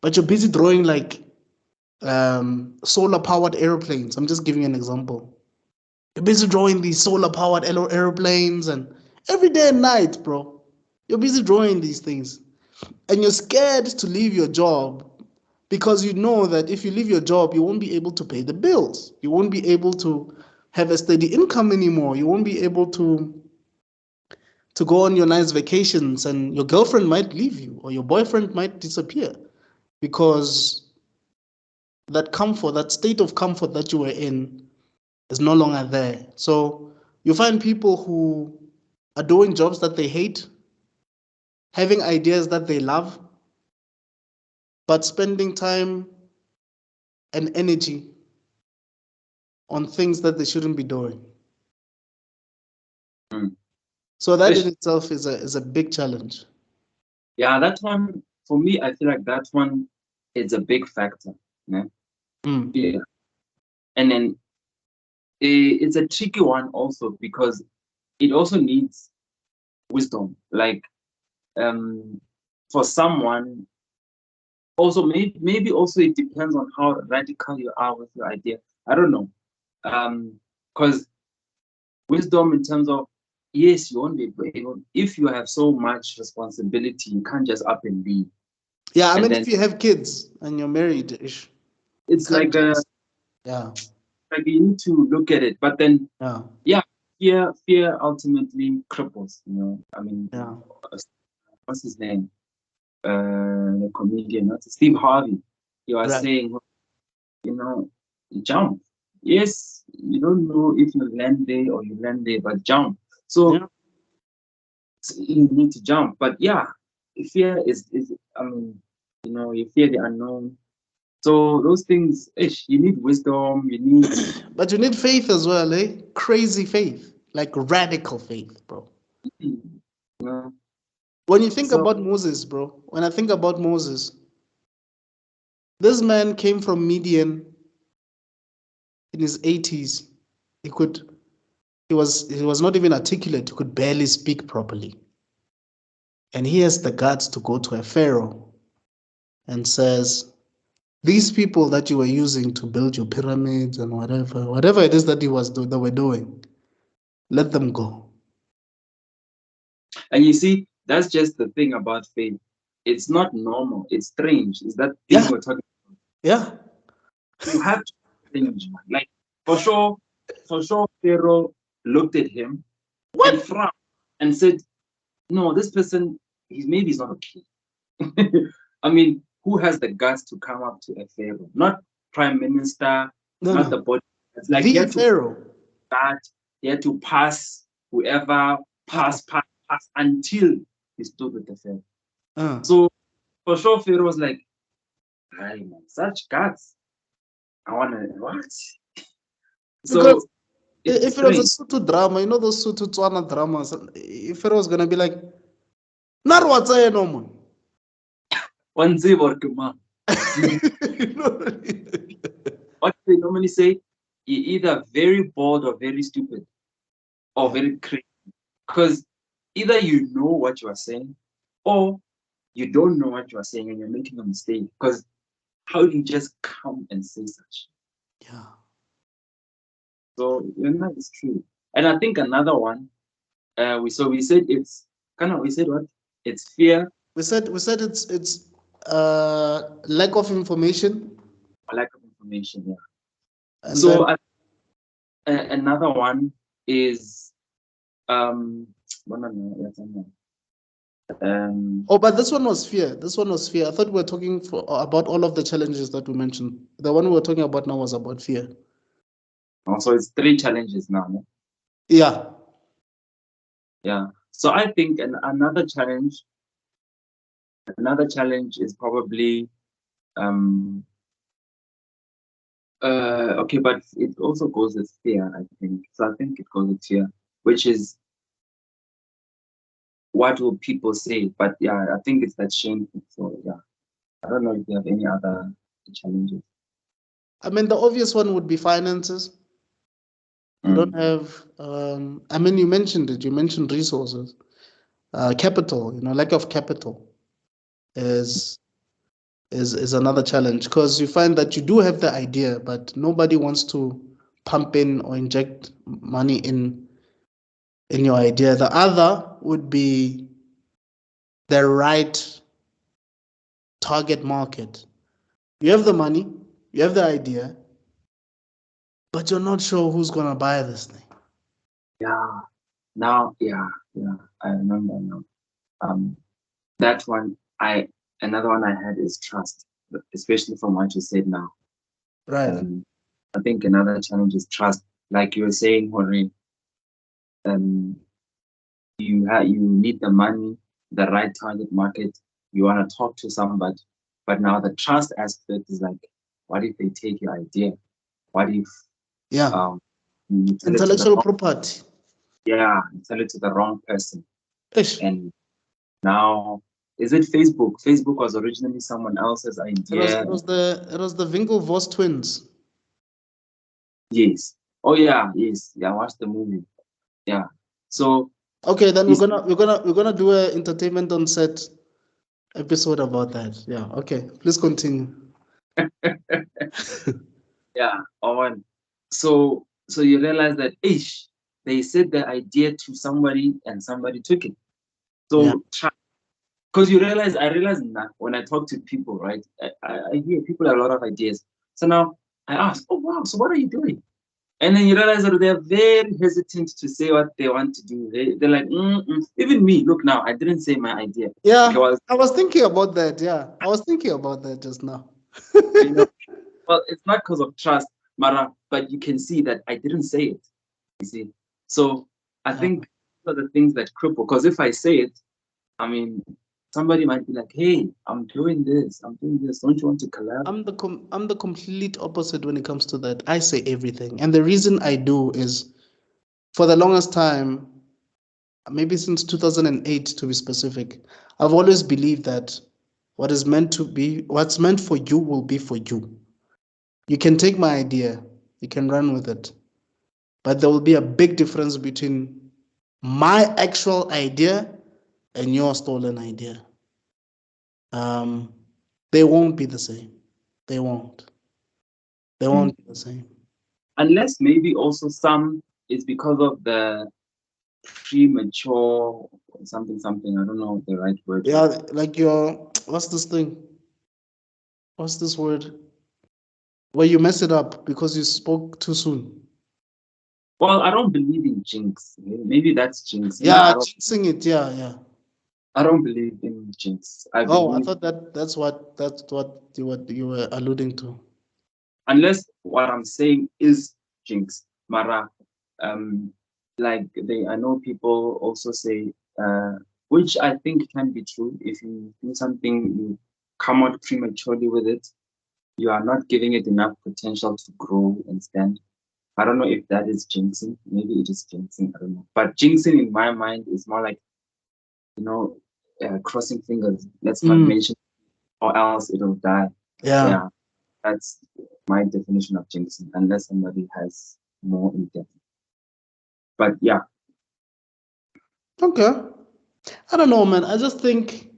[SPEAKER 1] but you're busy drawing like solar powered airplanes. I'm just giving you an example. You're busy drawing these solar powered airplanes, and every day and night, bro, you're busy drawing these things, and you're scared to leave your job because you know that if you leave your job, you won't be able to pay the bills. You won't be able to have a steady income anymore. You won't be able to go on your nice vacations, and your girlfriend might leave you or your boyfriend might disappear because that comfort, that state of comfort that you were in is no longer there. So you find people who are doing jobs that they hate, having ideas that they love, but spending time and energy on things that they shouldn't be doing.
[SPEAKER 2] Mm.
[SPEAKER 1] So that in
[SPEAKER 2] Ish.
[SPEAKER 1] itself is a big challenge.
[SPEAKER 2] Yeah, that one for me, I feel like that one is a big factor. Yeah.
[SPEAKER 1] Mm.
[SPEAKER 2] Yeah. And then it's a tricky one also because it also needs wisdom. Like um for someone, also maybe also it depends on how radical you are with your idea. I don't know. Because wisdom in terms of, yes, you won't be able, if you have so much responsibility, you can't just up and leave.
[SPEAKER 1] Yeah, I
[SPEAKER 2] And
[SPEAKER 1] mean,
[SPEAKER 2] then
[SPEAKER 1] if you have kids and you're married, you
[SPEAKER 2] it's
[SPEAKER 1] can't
[SPEAKER 2] like
[SPEAKER 1] just. Yeah,
[SPEAKER 2] you need to look at it. But then
[SPEAKER 1] yeah,
[SPEAKER 2] yeah, fear ultimately cripples, you know. I mean,
[SPEAKER 1] yeah.
[SPEAKER 2] what's his name? The comedian, not Steve Harvey. You are
[SPEAKER 1] Right.
[SPEAKER 2] saying, you know, jump. Yes, you don't know if you land there or you land there, but jump. So
[SPEAKER 1] Yeah.
[SPEAKER 2] you need to jump. But yeah, fear is I mean, you know, you fear the unknown. So those things, ish, you need wisdom, you need
[SPEAKER 1] But you need faith as well, eh? Crazy faith, like radical faith, bro.
[SPEAKER 2] you know.
[SPEAKER 1] When you think
[SPEAKER 2] So
[SPEAKER 1] about Moses, bro, when I think about Moses, this man came from Midian in his 80s. He could he was not even articulate, he could barely speak properly. And he has the guts to go to a pharaoh and says, these people that you were using to build your pyramids and whatever it is that they were doing, let them go.
[SPEAKER 2] and you see, that's just the thing about faith. It's not normal, it's strange. It's that thing
[SPEAKER 1] Yeah,
[SPEAKER 2] we're talking.
[SPEAKER 1] yeah.
[SPEAKER 2] You have to change, man. Like for sure, Pharaoh looked at him and
[SPEAKER 1] What?
[SPEAKER 2] frowned and said, "No, this person, he's not okay." I mean, who has the guts to come up to a Pharaoh? Not prime minister,
[SPEAKER 1] No,
[SPEAKER 2] not the
[SPEAKER 1] no.
[SPEAKER 2] body. It's like he
[SPEAKER 1] The
[SPEAKER 2] had to
[SPEAKER 1] pharaoh.
[SPEAKER 2] start, he had to pass whoever,
[SPEAKER 1] Uh,
[SPEAKER 2] pass until he stood with the Pharaoh.
[SPEAKER 1] uh.
[SPEAKER 2] So for sure, Pharaoh was like, "Hey, man, such guts. I wanna what?"
[SPEAKER 1] Because
[SPEAKER 2] So it's
[SPEAKER 1] if it was a
[SPEAKER 2] strange.
[SPEAKER 1] Sutu drama, you know those Sutu Tswana dramas, if it was gonna be like, Narwatsa no man.
[SPEAKER 2] One work, man.
[SPEAKER 1] You know?
[SPEAKER 2] What they normally say, you're either very bored or very stupid or
[SPEAKER 1] Yeah.
[SPEAKER 2] very crazy. Because either you know what you are saying or you don't know what you are saying and you're making a mistake. Because how do you just come and say such?
[SPEAKER 1] Yeah.
[SPEAKER 2] So that is true. And I think another one, we said it's kind of we said what? It's fear
[SPEAKER 1] We said it's lack of information,
[SPEAKER 2] or lack of information. Yeah.
[SPEAKER 1] and then
[SPEAKER 2] So another one is um, one of the- yes, I know.
[SPEAKER 1] but this one was fear. This one was fear. I thought we were talking about all of the challenges that we mentioned. The one we were talking about now was about fear.
[SPEAKER 2] Also, it's three challenges now. No?
[SPEAKER 1] Yeah.
[SPEAKER 2] Yeah. So I think another challenge is probably um okay, but it also goes with fear, I think. So I think it goes with fear, which is what will people say? But yeah, I think it's that shame. So yeah, I don't know if you have any other challenges.
[SPEAKER 1] I mean, the obvious one would be finances. You don't have, I mean, you mentioned it. You mentioned resources, capital. Lack of capital is is another challenge because you find that you do have the idea, but nobody wants to pump in or inject money in your idea. The other would be the right target market. You have the money, you have the idea, but you're not sure who's gonna buy this thing.
[SPEAKER 2] Yeah. Now, yeah, I remember now. Um, that one, another one I had is trust, especially from what you said now.
[SPEAKER 1] Right.
[SPEAKER 2] Um, I think another challenge is trust. Like you were saying, Jorge, um, you need the money, the right target market. You want to talk to somebody, but now the trust aspect is like, what if they take your idea? What if
[SPEAKER 1] Yeah.
[SPEAKER 2] um you tell it to the
[SPEAKER 1] Intellectual
[SPEAKER 2] wrong,
[SPEAKER 1] property.
[SPEAKER 2] yeah, you tell it to the wrong person,
[SPEAKER 1] Ish.
[SPEAKER 2] and now is it Facebook? Facebook was originally someone else's
[SPEAKER 1] It was
[SPEAKER 2] idea.
[SPEAKER 1] it was the Winklevoss twins.
[SPEAKER 2] Yes. Oh yeah, yes. Yeah, I watched the movie. Yeah. So
[SPEAKER 1] Okay, then we're
[SPEAKER 2] it's
[SPEAKER 1] gonna we're gonna we're gonna do a entertainment on set episode about that. Yeah. Okay. Please continue.
[SPEAKER 2] yeah, on. So you realize that ish, they said the idea to somebody and somebody took it.
[SPEAKER 1] Yeah.
[SPEAKER 2] So try because I realize now when I talk to people, right? I hear people have a lot of ideas. So now I ask, oh wow, so what are you doing? And then you realize that they're very hesitant to say what they want to do. They're like, even me, look now, I didn't say my idea. Okay,
[SPEAKER 1] Yeah.
[SPEAKER 2] well,
[SPEAKER 1] I was thinking about that. Yeah. I was thinking about that just now.
[SPEAKER 2] you know, well, it's not because of trust, Mara, but you can see that I didn't say it. You see, so I
[SPEAKER 1] Yeah.
[SPEAKER 2] think those are the things that cripple. Because if I say it, I mean, somebody might be like, "Hey, I'm doing this. I'm doing this. Don't you want to collab?"
[SPEAKER 1] I'm the complete opposite when it comes to that. I say everything. And the reason I do is for the longest time, maybe since 2008 to be specific, I've always believed that what's meant for you will be for you. You can take my idea, you can run with it, but there will be a big difference between my actual idea and your stolen idea. Um, they won't be the same. They won't. They
[SPEAKER 2] Mm.
[SPEAKER 1] won't be the same.
[SPEAKER 2] Unless maybe also some is because of the premature something. I don't know the right word for
[SPEAKER 1] Yeah,
[SPEAKER 2] it.
[SPEAKER 1] like your what's this thing? What's this word? Where you mess it up because you spoke too soon.
[SPEAKER 2] Well, I don't believe in jinx. Maybe that's jinx. Me,
[SPEAKER 1] Yeah, jinxing it. Yeah, yeah.
[SPEAKER 2] I don't believe in jinx. I
[SPEAKER 1] Oh, I
[SPEAKER 2] believe
[SPEAKER 1] thought that's what you were alluding to.
[SPEAKER 2] unless what I'm saying is jinx, Mara. Um, like I know people also say, which I think can be true. If you do something, you come out prematurely with it, you are not giving it enough potential to grow and stand. I don't know if that is jinxing. Maybe it is jinxing. I don't know. But jinxing in my mind is more like, you know, crossing fingers. Let's not
[SPEAKER 1] Mm,
[SPEAKER 2] mention, or else it'll die.
[SPEAKER 1] yeah.
[SPEAKER 2] Yeah, that's my definition of jinxing, unless somebody has more in depth. But yeah,
[SPEAKER 1] Okay. I don't know, man. I just think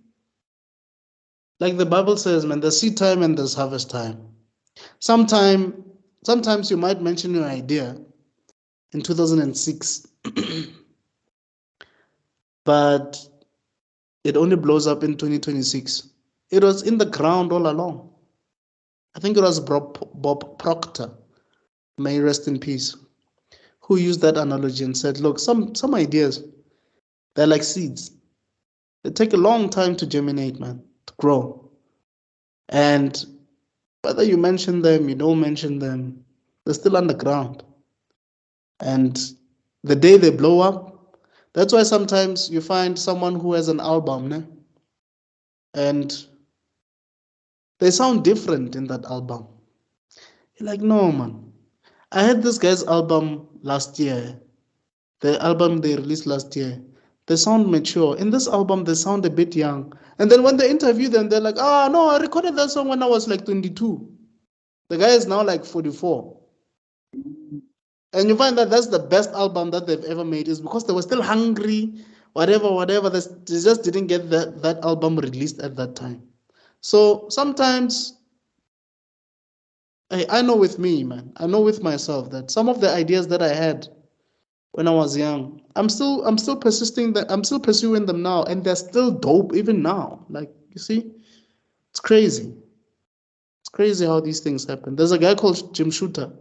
[SPEAKER 1] Like the Bible says, man, there's seed time and there's harvest time. Sometime, sometimes you might mention your idea in 2006, but it only blows up in 2026. It was in the ground all along. I think it was Bob Proctor, may he rest in peace, who used that analogy and said, look, some ideas, they're like seeds. They take a long time to germinate, man, to grow. And whether you mention them, you don't mention them, they're still underground. And the day they blow up, that's why sometimes you find someone who has an album, né? And they sound different in that album. You're like, no, man. I had this guy's album last year, the album they released last year. They sound mature. In this album, they sound a bit young. And then when they interview them, they're like, oh, no, I recorded that song when I was like 22. The guy is now like 44. And you find that that's the best album that they've ever made is because they were still hungry, whatever. They just didn't get that album released at that time. So sometimes I know with me, man, I know with myself that some of the ideas that I had when I was young, I'm still persisting that I'm still pursuing them now, and they're still dope even now. Like you see, it's crazy. It's crazy how these things happen. There's a guy called Jim Shooter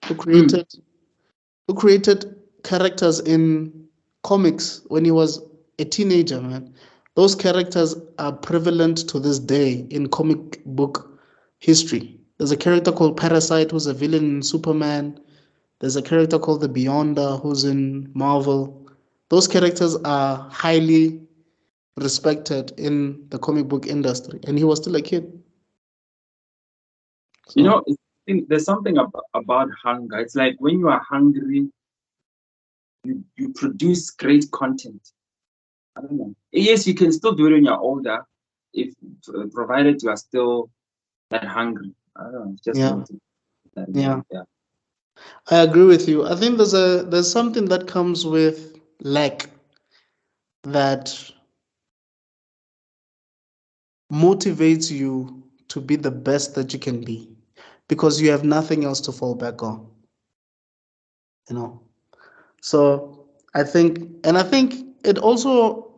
[SPEAKER 1] who
[SPEAKER 2] Mm.
[SPEAKER 1] created characters in comics when he was a teenager, man. Those characters are prevalent to this day in comic book history. There's a character called Parasite who's a villain in Superman. There's a character called the Beyonder who's in Marvel. Those characters are highly respected in the comic book industry, and he was still a kid.
[SPEAKER 2] You
[SPEAKER 1] So
[SPEAKER 2] know, there's something about hunger. It's like when you are hungry, you produce great content. I don't know. Yes, you can still do it when you're older, if provided you are still that hungry. I don't know. It's just
[SPEAKER 1] yeah,
[SPEAKER 2] limited that way.
[SPEAKER 1] yeah,
[SPEAKER 2] Yeah.
[SPEAKER 1] I agree with you. I think there's something that comes with lack that motivates you to be the best that you can be because you have nothing else to fall back on, you know. So I think it also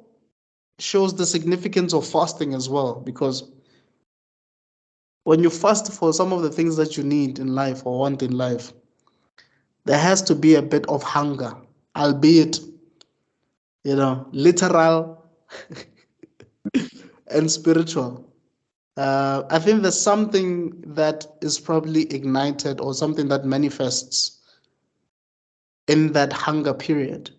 [SPEAKER 1] shows the significance of fasting as well because when you fast for some of the things that you need in life or want in life, there has to be a bit of hunger, albeit, literal and spiritual. I think there's something that is probably ignited or something that manifests in that hunger period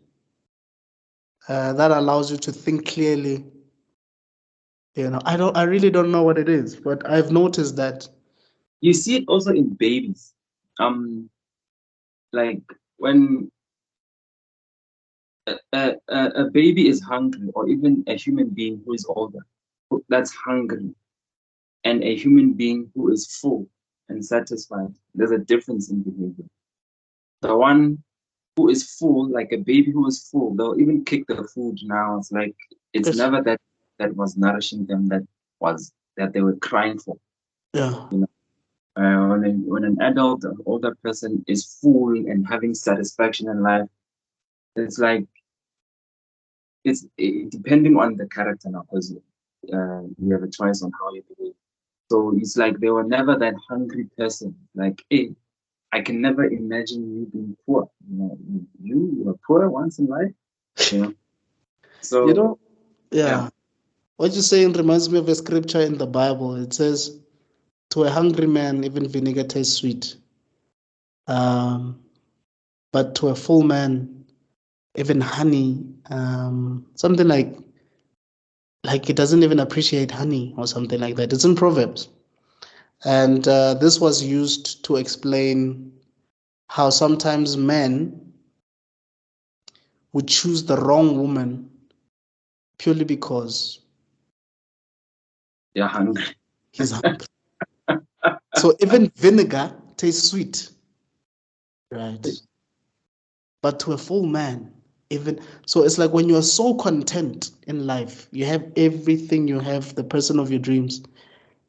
[SPEAKER 1] that allows you to think clearly. I really don't know what it is, but I've noticed that.
[SPEAKER 2] You see it also in babies. Um, like when a baby is hungry, or even a human being who is older, that's hungry, and a human being who is full and satisfied, there's a difference in behavior. The one who is full, like a baby who is full, they'll even kick the food now. It's like it's
[SPEAKER 1] Yes.
[SPEAKER 2] never that was nourishing them, that they were crying for.
[SPEAKER 1] Yeah.
[SPEAKER 2] You know, when an adult, an older person is full and having satisfaction in life, it's like depending on the character now, because you have a choice on how you behave. So it's like they were never that hungry person. Like, hey, I can never imagine you being poor. You were poor once in life. You know.
[SPEAKER 1] You
[SPEAKER 2] So
[SPEAKER 1] know,
[SPEAKER 2] yeah,
[SPEAKER 1] yeah. What you're saying reminds me of a scripture in the Bible. It says, to a hungry man, even vinegar tastes sweet. Um, but to a full man, even honey, something like he doesn't even appreciate honey or something like that. It's in Proverbs. And this was used to explain how sometimes men would choose the wrong woman purely because
[SPEAKER 2] you're hungry.
[SPEAKER 1] he's hungry. So even vinegar tastes sweet, right? But to a full man, Even so, it's like when you are so content in life, you have everything, you have the person of your dreams.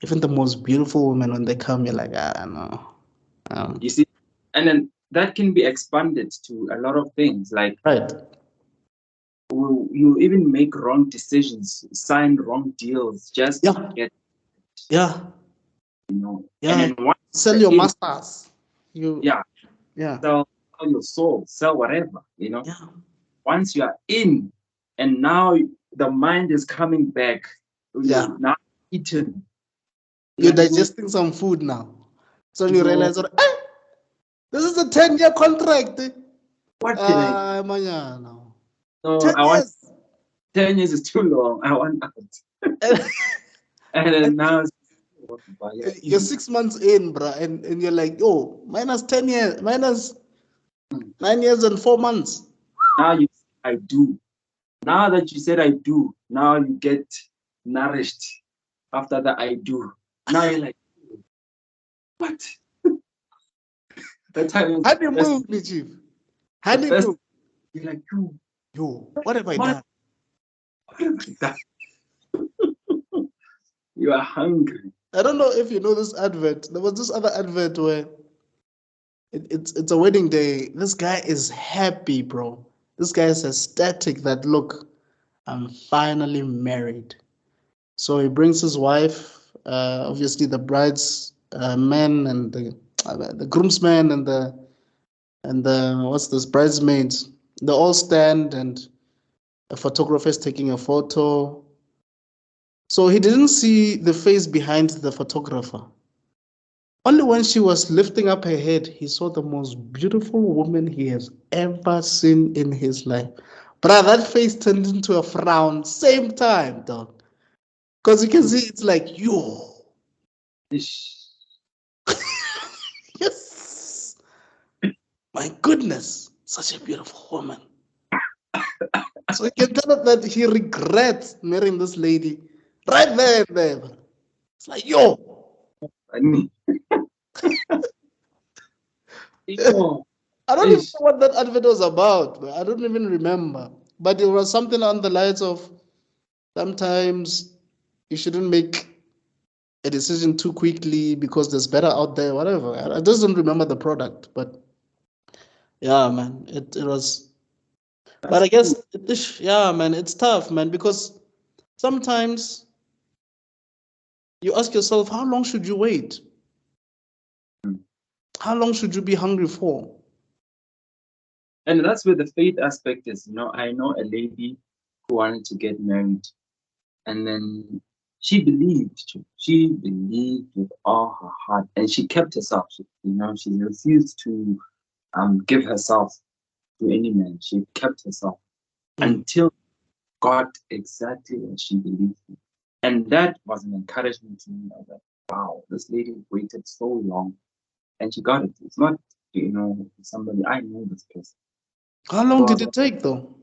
[SPEAKER 1] Even the most beautiful women, when they come, you're like, ah, no.
[SPEAKER 2] You see, and then that can be expanded to a lot of things. Like
[SPEAKER 1] Right.
[SPEAKER 2] you even make wrong decisions, sign wrong deals just to
[SPEAKER 1] Yeah.
[SPEAKER 2] get,
[SPEAKER 1] Yeah.
[SPEAKER 2] you know. And
[SPEAKER 1] Yeah.
[SPEAKER 2] then once
[SPEAKER 1] Sell
[SPEAKER 2] you're
[SPEAKER 1] your
[SPEAKER 2] in,
[SPEAKER 1] masters. You.
[SPEAKER 2] yeah,
[SPEAKER 1] Yeah.
[SPEAKER 2] sell your soul, sell whatever, you know.
[SPEAKER 1] Yeah.
[SPEAKER 2] Once you are in, and now the mind is coming back,
[SPEAKER 1] Yeah.
[SPEAKER 2] you now eaten.
[SPEAKER 1] You're
[SPEAKER 2] You're like, no,
[SPEAKER 1] digesting some food now. So you
[SPEAKER 2] no,
[SPEAKER 1] realize, that, this is a 10-year contract.
[SPEAKER 2] what can I?
[SPEAKER 1] Ah, manana.
[SPEAKER 2] No,
[SPEAKER 1] 10
[SPEAKER 2] I want
[SPEAKER 1] years.
[SPEAKER 2] 10 years is too long. I want out.
[SPEAKER 1] And,
[SPEAKER 2] And
[SPEAKER 1] and
[SPEAKER 2] then now it's, yeah,
[SPEAKER 1] you're
[SPEAKER 2] easy.
[SPEAKER 1] 6 months in, bruh, and you're like, oh, minus 10 years, minus
[SPEAKER 2] Mm.
[SPEAKER 1] 9 years and 4 months.
[SPEAKER 2] Now you I do. Now that you said I do, now you get nourished after that I do. Now you're like, what? That time is
[SPEAKER 1] Honeymoon, chief.
[SPEAKER 2] the best.
[SPEAKER 1] Honeymoon.
[SPEAKER 2] You're like, you,
[SPEAKER 1] Yo, what have I
[SPEAKER 2] what
[SPEAKER 1] done?
[SPEAKER 2] have I done? You are hungry.
[SPEAKER 1] I don't know if you know this advert. There was this other advert where it's a wedding day. This guy is happy, bro. This guy is ecstatic that look, I'm finally married. So he brings his wife, obviously the bride's men and the groomsmen and the what's this bridesmaids. They all stand and a photographer is taking a photo. So he didn't see the face behind the photographer. Only when she was lifting up her head, he saw the most beautiful woman he has ever seen in his life. But that face turned into a frown, same time, dog. Because you can see it's like, yo,
[SPEAKER 2] Ish.
[SPEAKER 1] yes, my goodness, such a beautiful woman. So you can tell that he regrets marrying this lady right there and there. It's like, yo,
[SPEAKER 2] I mean, yo,
[SPEAKER 1] I don't even
[SPEAKER 2] ish.
[SPEAKER 1] know what that advert was about. I don't even remember. But it was something on the lines of sometimes you shouldn't make a decision too quickly because there's better out there, whatever. I just don't remember the product. But yeah, man, it was. But
[SPEAKER 2] That's
[SPEAKER 1] I
[SPEAKER 2] cool.
[SPEAKER 1] guess, yeah, man, it's tough, man, because sometimes you ask yourself, how long should you wait?
[SPEAKER 2] Mm.
[SPEAKER 1] How long should you be hungry for?
[SPEAKER 2] And that's where the faith aspect is. You know, I know a lady who wanted to get married, and then she believed with all her heart, and she kept herself. She refused to give herself to any man. She kept herself
[SPEAKER 1] Mm.
[SPEAKER 2] until got exactly what she believed in. And that was an encouragement to me. I was like, wow, this lady waited so long and she got it. It's not, somebody, I know this person.
[SPEAKER 1] How long
[SPEAKER 2] So I
[SPEAKER 1] did
[SPEAKER 2] was
[SPEAKER 1] it
[SPEAKER 2] like,
[SPEAKER 1] take, though?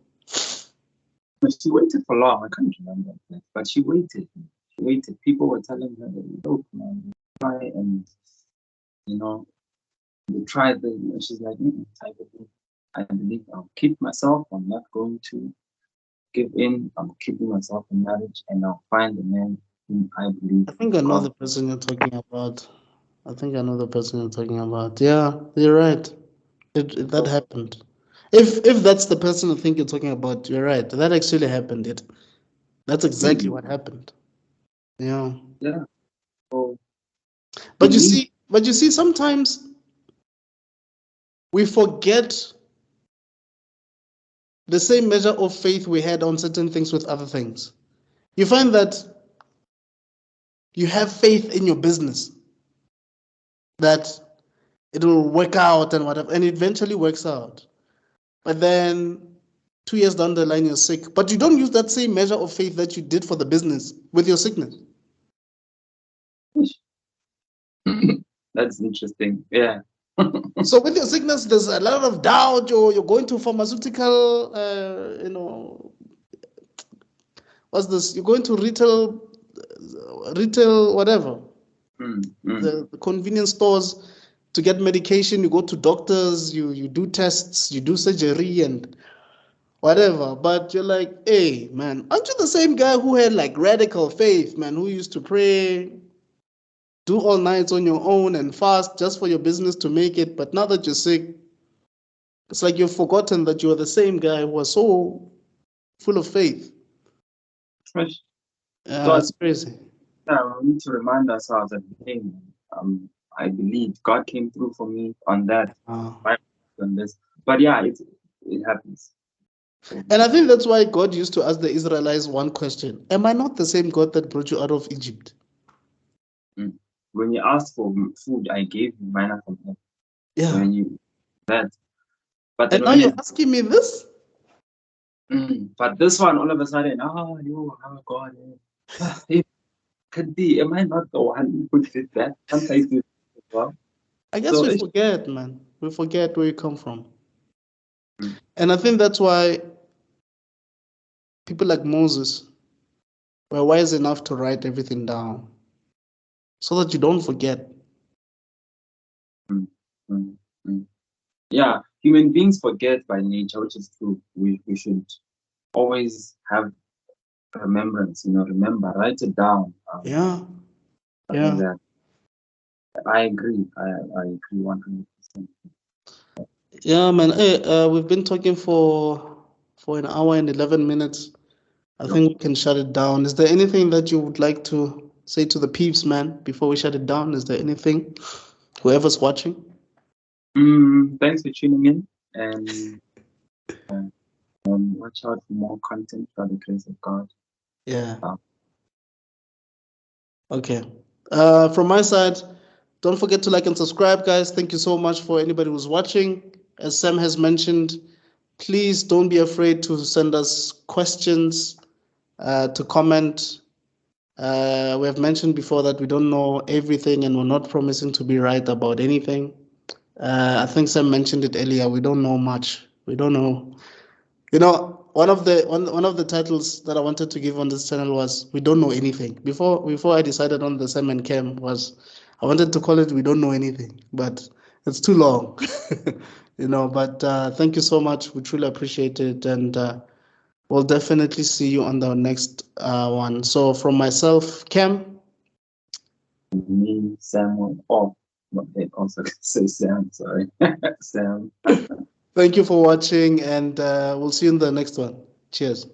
[SPEAKER 2] she waited for long. I can't remember that, but she waited. She waited. People were telling her, look, man, try and, you know, you try the, she's like, type of thing. I believe I'll keep myself. I'm not going to give in. I'm keeping myself in marriage and I'll find the man whom I believe
[SPEAKER 1] I
[SPEAKER 2] is
[SPEAKER 1] think I know
[SPEAKER 2] God.
[SPEAKER 1] the person you're talking about. I think I know the person you're talking about. Yeah, you're right. That
[SPEAKER 2] So,
[SPEAKER 1] happened. If that's the person I think you're talking about, you're right. That actually happened. That's exactly what happened. Yeah.
[SPEAKER 2] yeah. So
[SPEAKER 1] But you
[SPEAKER 2] believe.
[SPEAKER 1] see, sometimes we forget the same measure of faith we had on certain things with other things. You find that you have faith in your business that it will work out and whatever, and it eventually works out. But then 2 years down the line, you're sick. But you don't use that same measure of faith that you did for the business with your sickness.
[SPEAKER 2] That's interesting. Yeah.
[SPEAKER 1] So with your sickness, there's a lot of doubt. You're going to pharmaceutical, what's this? You're going to retail, whatever,
[SPEAKER 2] Mm, mm.
[SPEAKER 1] the convenience stores to get medication. You go to doctors, you do tests, you do surgery, and whatever. But you're like, hey, man, aren't you the same guy who had like radical faith, man, who used to pray, do all nights on your own and fast just for your business to make it? But now that you're sick, it's like you've forgotten that you're the same guy who was so full of faith.
[SPEAKER 2] Fresh.
[SPEAKER 1] Yeah,
[SPEAKER 2] So
[SPEAKER 1] it's crazy.
[SPEAKER 2] yeah, we need to remind ourselves that, hey, I believe God came through for me on that,
[SPEAKER 1] Uh,
[SPEAKER 2] on this. But yeah, it happens.
[SPEAKER 1] and I think that's why God used to ask the Israelites one question: am I not the same God that brought you out of Egypt?
[SPEAKER 2] Mm. When you asked for food, I gave you manna from heaven.
[SPEAKER 1] Yeah.
[SPEAKER 2] When you that, but
[SPEAKER 1] And
[SPEAKER 2] then
[SPEAKER 1] now
[SPEAKER 2] when
[SPEAKER 1] you're
[SPEAKER 2] it,
[SPEAKER 1] asking me this?
[SPEAKER 2] but this one all of a sudden, oh God, hey, Kadi, am I not the one who did that? Can't I do it as well?
[SPEAKER 1] I guess
[SPEAKER 2] So
[SPEAKER 1] we
[SPEAKER 2] it's,
[SPEAKER 1] forget, man. We forget where you come from.
[SPEAKER 2] mm,
[SPEAKER 1] And I think that's why people like Moses were wise enough to write everything down so that you don't forget.
[SPEAKER 2] mm, mm, mm. Yeah, human beings forget by nature, which is true. We should always have remembrance, remember, write it down.
[SPEAKER 1] Yeah,
[SPEAKER 2] I think
[SPEAKER 1] yeah.
[SPEAKER 2] that I agree. I agree 100%.
[SPEAKER 1] Yeah, man. Hey, we've been talking for an hour and 11 minutes. I
[SPEAKER 2] Yep.
[SPEAKER 1] think we can shut it down. Is there anything that you would like to say to the peeps, man, before we shut it down? Is there anything? Whoever's watching?
[SPEAKER 2] Thanks for tuning in, and uh, watch out for more content by the grace of God.
[SPEAKER 1] Yeah.
[SPEAKER 2] Uh,
[SPEAKER 1] Okay. From my side, don't forget to like and subscribe, guys. Thank you so much for anybody who's watching. As Sam has mentioned, please don't be afraid to send us questions, to comment. We have mentioned before that we don't know everything and we're not promising to be right about anything. I think Sam mentioned it earlier. We don't know much. We don't know. One of the titles that I wanted to give on this channel was "We Don't Know Anything." Before I decided on the samandkem was I wanted to call it "We Don't Know Anything," but it's too long, But thank you so much. We truly appreciate it, and we'll definitely see you on the next one. So from myself, Kem,
[SPEAKER 2] Me, Samuel. Oh, but they also say Sam. Sorry, Sam.
[SPEAKER 1] thank you for watching, and we'll see you in the next one. Cheers.